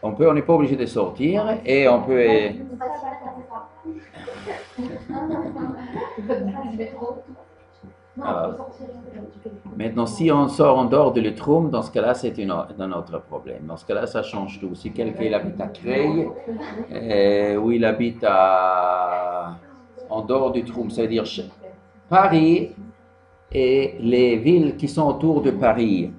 On n'est pas obligé de sortir et on peut... Alors, maintenant, si on sort en dehors de l'Utrum, dans ce cas-là, c'est un autre problème. Dans ce cas-là, ça change tout. Si quelqu'un il habite à Creil, ou il habite en dehors du Trum, c'est-à-dire Paris et les villes qui sont autour de Paris,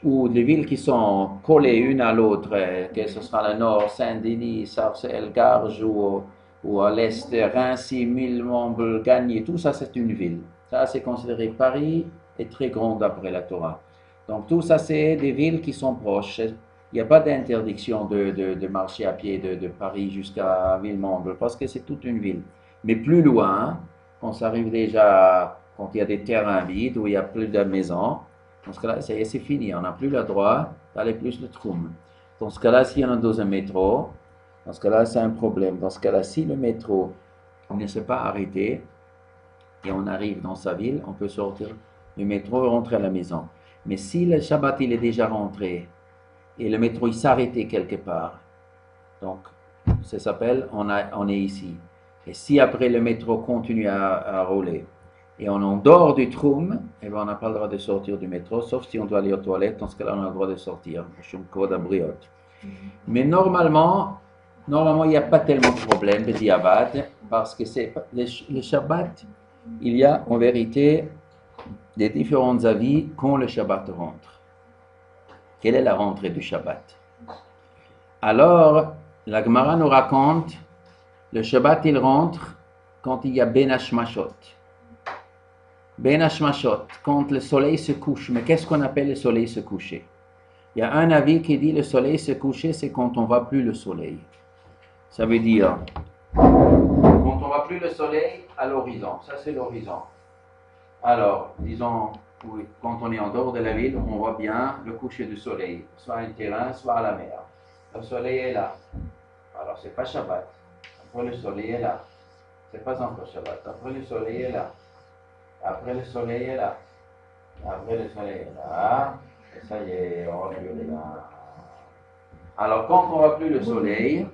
ou les villes qui sont collées une à l'autre, que ce sera le nord, Saint-Denis, Sarcelles, Garges, ou à l'est, Rincy, Millemont, Gagny, tout ça c'est une ville. Ça c'est considéré Paris est très grand d'après la Torah. Donc tout ça c'est des villes qui sont proches. Il n'y a pas d'interdiction de marcher à pied de Paris jusqu'à Villemont, parce que c'est toute une ville. Mais plus loin, quand ça arrive déjà, quand il y a des terrains vides, où il n'y a plus de maisons, dans ce cas-là, c'est fini, on n'a plus le droit d'aller plus le Trum. Dans ce cas-là, s'il y en a dans un métro, dans ce cas-là, c'est un problème. Dans ce cas-là, si le métro ne s'est pas arrêté et on arrive dans sa ville, on peut sortir du métro et rentrer à la maison. Mais si le Shabbat, il est déjà rentré et le métro, il s'est arrêté quelque part, donc ça s'appelle, on est ici. Et si après le métro continue à rouler, et on en dehors du Trum, eh ben on n'a pas le droit de sortir du métro, sauf si on doit aller aux toilettes, dans ce cas-là, on a le droit de sortir. Mais normalement, il n'y a pas tellement de problème de diabète, parce que c'est le Shabbat, il y a en vérité des différents avis quand le Shabbat rentre. Quelle est la rentrée du Shabbat? Alors, la Gemara nous raconte, le Shabbat, il rentre quand il y a Ben Hashmashot. Ben Hashmashot, quand le soleil se couche. Mais qu'est-ce qu'on appelle le soleil se coucher? Il y a un avis qui dit le soleil se coucher, c'est quand on ne voit plus le soleil. Ça veut dire, quand on ne voit plus le soleil à l'horizon. Ça, c'est l'horizon. Alors, disons, oui, quand on est en dehors de la ville, on voit bien le coucher du soleil, soit un terrain, soit à la mer. Le soleil est là. Alors, c'est pas Shabbat. Après, le soleil est là. C'est pas encore Shabbat. Après, le soleil est là. Après le soleil est là. Après le soleil est là. Et ça y est, on va plus là. Alors quand on voit plus le soleil,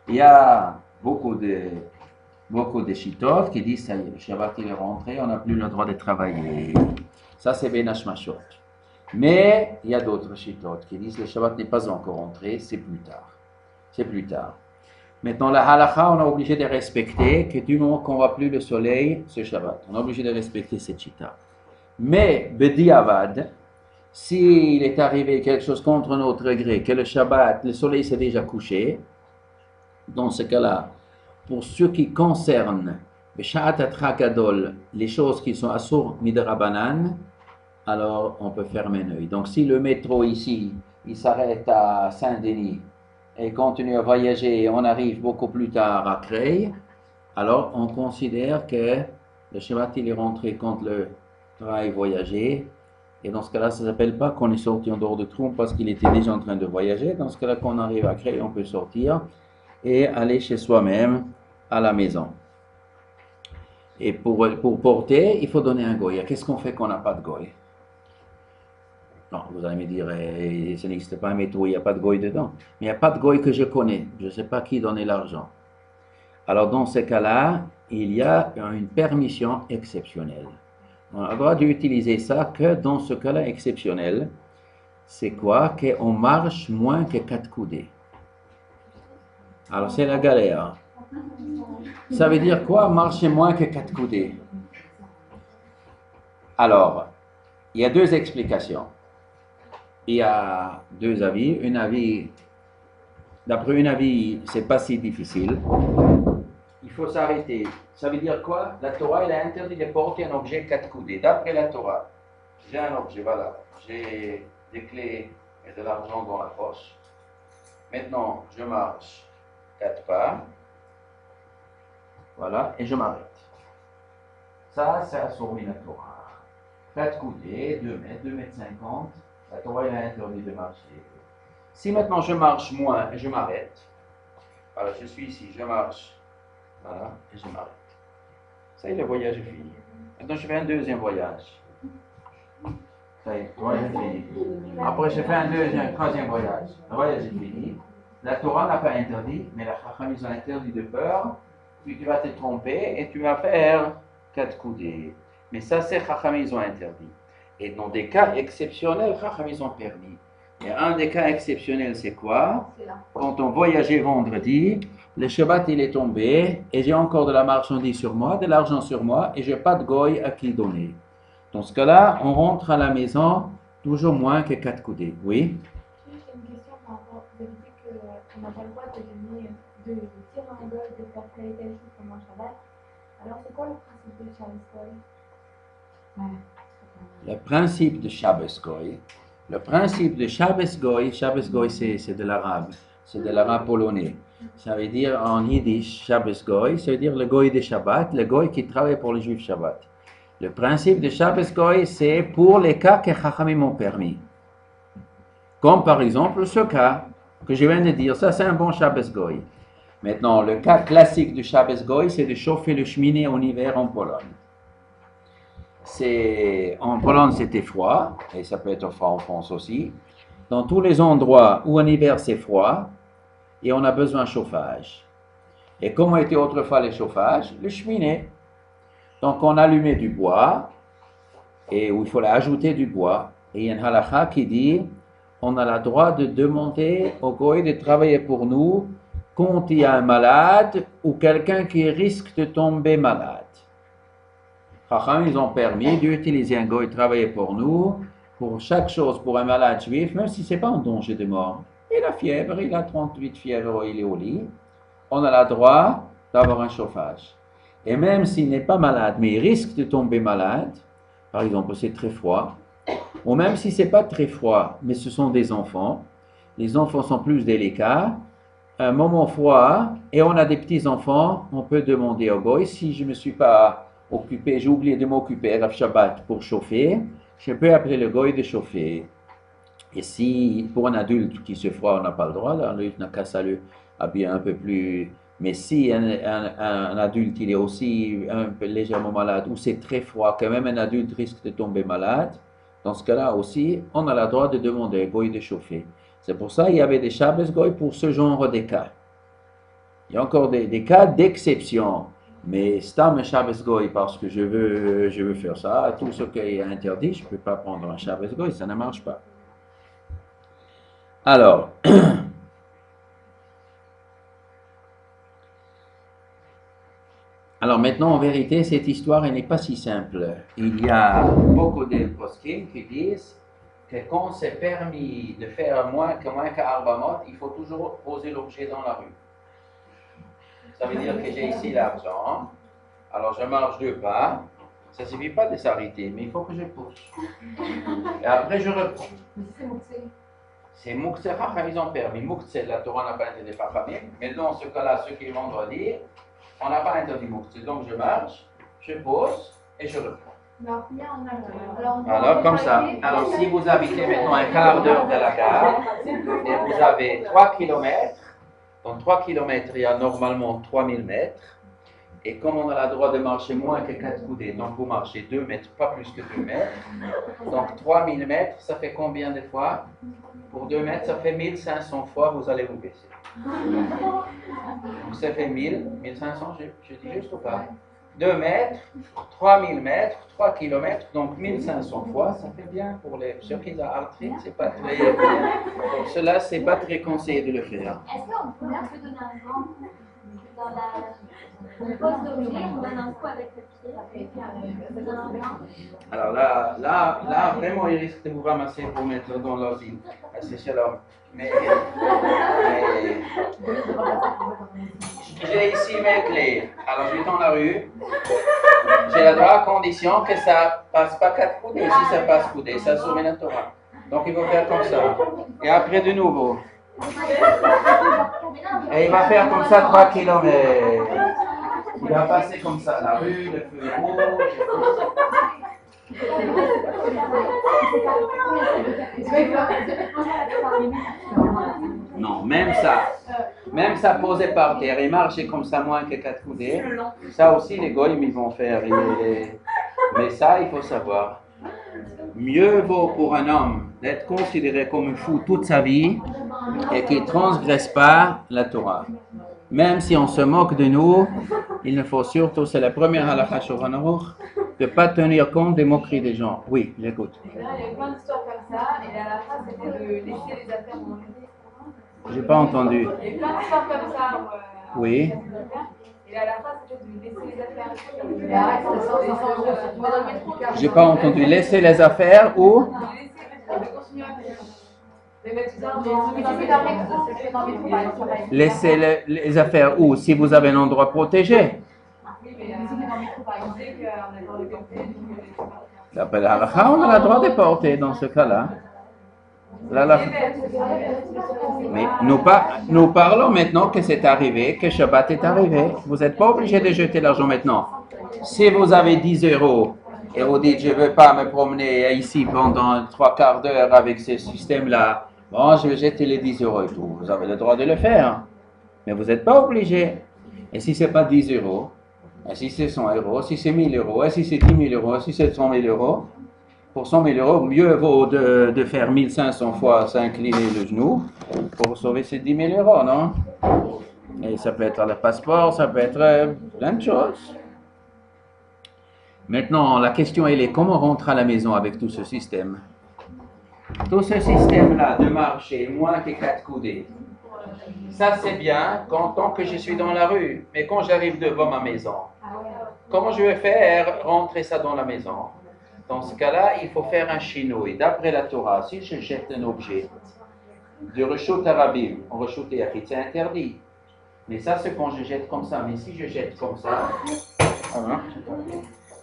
il y a beaucoup de chitov qui disent ça y est, le Shabbat il est rentré, on n'a plus le droit de travailler. Ça c'est Ben Hashmashot. Mais il y a d'autres chitotes qui disent que le Shabbat n'est pas encore entré, c'est plus tard. C'est plus tard. Maintenant, la halakha, on est obligé de respecter que du moment qu'on ne voit plus le soleil, c'est Shabbat. On est obligé de respecter cette chita. Mais, Bedi Avad, s'il est arrivé quelque chose contre notre gré, que le Shabbat, le soleil s'est déjà couché, dans ce cas-là, pour ce qui concerne les choses qui sont assour midrabanan, alors on peut fermer un œil. Donc si le métro ici, il s'arrête à Saint-Denis et continue à voyager et on arrive beaucoup plus tard à Creil, alors on considère que le Shabbat il est rentré quand le train est voyagé. Et dans ce cas-là, ça ne s'appelle pas qu'on est sorti en dehors de Troum parce qu'il était déjà en train de voyager. Dans ce cas-là, quand on arrive à Creil, on peut sortir et aller chez soi-même à la maison. Et pour porter, il faut donner un goy. Qu'est-ce qu'on fait quand on n'a pas de goy? Non, vous allez me dire, ça n'existe pas un métro, il n'y a pas de goy dedans. Mais il n'y a pas de goy que je connais. Je ne sais pas qui donnait l'argent. Alors dans ce cas-là, il y a une permission exceptionnelle. On a le droit d'utiliser ça que dans ce cas-là exceptionnel. C'est quoi? Qu'on marche moins que 4 coudées. Alors c'est la galère. Ça veut dire quoi, marcher moins que 4 coudées? Alors, il y a deux explications. Il y a deux avis. D'après un avis, c'est pas si difficile. Il faut s'arrêter. Ça veut dire quoi? La Torah, elle a interdit de porter un objet 4 coudées. D'après la Torah, j'ai un objet, voilà. J'ai des clés et de l'argent dans la poche. Maintenant, je marche 4 pas. Voilà, et je m'arrête. Ça, c'est assourmi la Torah. 4 coudées, 2 mètres, 2 mètres 50. La Torah, elle a interdit de marcher. Si maintenant je marche moins et je m'arrête, voilà, je suis ici, je marche, voilà, et je m'arrête. Ça y est, le voyage est fini. Maintenant, je fais un deuxième voyage. Ça y est, le voyage est fini. Après, je fais un troisième voyage. Le voyage est fini. La Torah n'a pas interdit, mais la Chacham, ils ont interdit de peur. Puis tu vas te tromper et tu vas faire 4 coudées. Mais ça, c'est Chacham, ils ont interdit. Et dans des cas exceptionnels, Chacham, ils ont permis. Et un des cas exceptionnels, c'est quoi? Quand on voyageait vendredi, le Shabbat, il est tombé, et j'ai encore de la marchandise sur moi, de l'argent sur moi, et je n'ai pas de goy à qui donner. Dans ce cas-là, on rentre à la maison toujours moins que 4 coudées. Oui? J'ai une question par rapport, vous avez dit qu'on n'a pas le droit de donner, de tirer un goy, de faire telle et telle chose pendant le Shabbat. Alors c'est quoi le principe de Shabbos Goy? Le principe de Shabbos Goy, Shabbos Goy c'est de l'arabe polonais. Ça veut dire en yiddish, Shabbos Goy, ça veut dire le Goy de Shabbat, le Goy qui travaille pour les Juifs Shabbat. Le principe de Shabbos Goy, c'est pour les cas que Chachamim ont permis. Comme par exemple ce cas que je viens de dire, ça c'est un bon Shabbos Goy. Maintenant, le cas classique du Shabbos Goy, c'est de chauffer le cheminée en hiver en Pologne. En Pologne, c'était froid, et ça peut être froid en France aussi. Dans tous les endroits où en hiver c'est froid, et on a besoin de chauffage. Et comment était autrefois le chauffage? Le cheminée. Donc on allumait du bois, et où il fallait ajouter du bois. Et il y a une halakha qui dit, on a le droit de demander au goy de travailler pour nous quand il y a un malade ou quelqu'un qui risque de tomber malade. Chacham, ils ont permis d'utiliser un goy travailler pour nous, pour chaque chose, pour un malade juif, même si ce n'est pas en danger de mort. Il a fièvre, il a 38 fièvres, il est au lit. On a le droit d'avoir un chauffage. Et même s'il n'est pas malade, mais il risque de tomber malade, par exemple, c'est très froid, ou même si ce n'est pas très froid, mais ce sont des enfants, les enfants sont plus délicats, un moment froid, et on a des petits-enfants, on peut demander au goy, si je ne me suis pas occupé, j'ai oublié de m'occuper à Shabbat pour chauffer, je peux appeler le goy de chauffer. Et si, pour un adulte qui se froid, on n'a pas le droit, l'adulte n'a qu'à s'habiller un peu plus. Mais si un adulte il est aussi un peu légèrement malade, ou c'est très froid, quand même un adulte risque de tomber malade, dans ce cas-là aussi, on a le droit de demander au goy de chauffer. C'est pour ça qu'il y avait des Shabbos Goy pour ce genre de cas. Il y a encore des cas d'exception. Mais Stam Shabbos Goy, parce que je veux faire ça, tout ce qui est interdit, je ne peux pas prendre un Shabbos Goy, ça ne marche pas. Alors, maintenant, en vérité, cette histoire elle n'est pas si simple. Il y a beaucoup de poskim qui disent que quand c'est permis de faire moins qu'Arbamot, il faut toujours poser l'objet dans la rue. Ça veut dire que j'ai ici l'argent, alors je marche 2 pas, ça ne suffit pas de s'arrêter, mais il faut que je pousse. Et après je reprends. C'est Moukse Chacham, ils ont permis. Moukse, la Torah n'a pas interdit Chachamim, mais dans ce cas-là, ceux qui vont dire, on n'a pas interdit Moukse. Donc je marche, je pose et je reprends. Alors comme ça. Alors si vous habitez maintenant un quart d'heure de la gare, et vous avez 3 km, dans 3 km, il y a normalement 3000 mètres. Et comme on a le droit de marcher moins que 4 coudées, donc vous marchez 2 mètres, pas plus que 2 mètres. Donc 3000 mètres, ça fait combien de fois? Pour 2 mètres, ça fait 1500 fois, vous allez vous baisser. Donc ça fait 1500, je dis juste ou pas? 2 mètres, 3000 mètres, 3 km, donc 1500 fois, ça fait bien pour ceux qui ont arthrite, c'est pas très bien. Pour cela, c'est pas très conseillé de le faire. Est-ce qu'on peut donner un vent dans la pose d'objet, on donne un coup avec le pied, alors là, vraiment, il risque de vous ramasser pour mettre dans l'ordi. C'est chez l'homme. Mais j'ai ici mes clés. Alors, je vais dans la rue. J'ai le droit à condition que ça passe pas 4 coudées. Si ça passe coudées, ça soumet la Torah. Donc, il faut faire comme ça. Et après, de nouveau. Et il va faire comme ça 3 km. Il va passer comme ça la rue, le feu rouge. Non, même ça posé par terre et marcher comme ça moins que 4 coudées, ça aussi les goyim ils vont faire. Mais ça, il faut savoir. Mieux vaut pour un homme d'être considéré comme un fou toute sa vie et qu'il ne transgresse pas la Torah. Même si on se moque de nous, il ne faut surtout, c'est la première halakha Shulchan Aruch, de ne pas tenir compte des moqueries des gens. Oui, j'écoute. Il y a plein d'histoires comme ça, et à la fin, c'était de laisser les affaires dans le. J'ai pas entendu. Il y a plein d'histoires comme ça. Oui. Et à la fin, c'était de laisser les affaires. Mais arrête, c'est 500 €. J'ai pas entendu. Laisser les affaires où? De continuer à faire. Les mettre Laisser les affaires où? Si vous avez un endroit protégé. Oui, mais on sait qu'on a pas le café, donc D'après la halakha, on a le droit de porter dans ce cas-là. Mais nous parlons maintenant que c'est arrivé, que Shabbat est arrivé. Vous n'êtes pas obligé de jeter l'argent maintenant. Si vous avez 10 € et vous dites je ne veux pas me promener ici pendant 3/4 d'heure avec ce système-là, bon, je vais jeter les 10 € et tout. Vous avez le droit de le faire. Mais vous n'êtes pas obligé. Et si ce n'est pas 10 €, et si c'est 100 €, si c'est 1000 €, et si c'est 10 000 €, si c'est 100 000 €, pour 100 000 €, mieux vaut de faire 1500 fois s'incliner le genou pour sauver ces 10 000 €, non? Et ça peut être le passeport, ça peut être plein de choses. Maintenant, la question elle est comment on rentre à la maison avec tout ce système? Tout ce système-là de marcher moins que 4 coudées, ça c'est bien tant que je suis dans la rue. Mais quand j'arrive devant ma maison, comment je vais faire rentrer ça dans la maison? Dans ce cas-là, il faut faire un chinois. D'après la Torah, si je jette un objet de reshut arabim, en reshut yachid, c'est interdit. Mais ça, c'est quand je jette comme ça. Mais si je jette comme ça,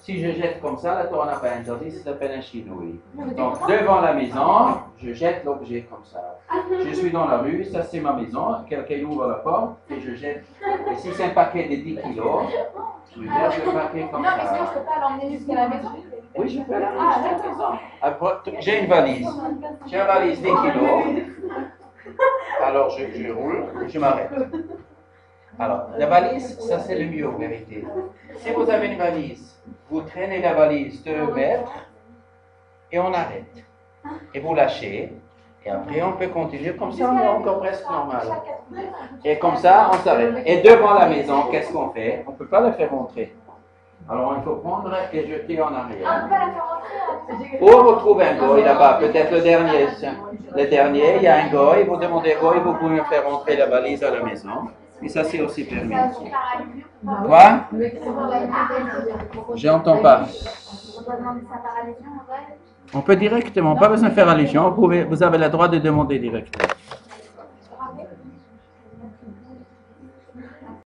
si je jette comme ça, la Torah n'a pas interdit, ça s'appelle un chinois. Donc, devant la maison, je jette l'objet comme ça. Je suis dans la rue, ça c'est ma maison, quelqu'un ouvre la porte et je jette. Et si c'est un paquet de 10 kilos, je jette le paquet comme Non, mais sinon, ça. je ne peux pas l'emmener jusqu'à la maison. Oui, je peux aller à la maison. Après, j'ai une valise. J'ai une valise 10 kilos. Alors, je roule, je m'arrête. Alors, la valise, ça c'est le mieux en vérité. Si vous avez une valise, vous traînez la valise 2 mètres et on arrête. Et vous lâchez. Et après, on peut continuer comme ça, on est encore presque normal. Et comme ça, on s'arrête. Et devant la maison, qu'est-ce qu'on fait? On ne peut pas la faire rentrer. Alors, il faut prendre et jeter en Ah, on arrière. peut pas la faire rentrer. Ou vous trouvez un goy là-bas, peut-être le dernier. Le dernier, il y a un goy, vous demandez goy, vous pouvez me faire rentrer la valise à la maison. Et ça, c'est aussi permis. Ça se paralyse. Quoi? J'entends pas. On doit demander ça par allusion, en vrai. On peut directement, pas besoin de faire allusion, vous avez le droit de demander directement.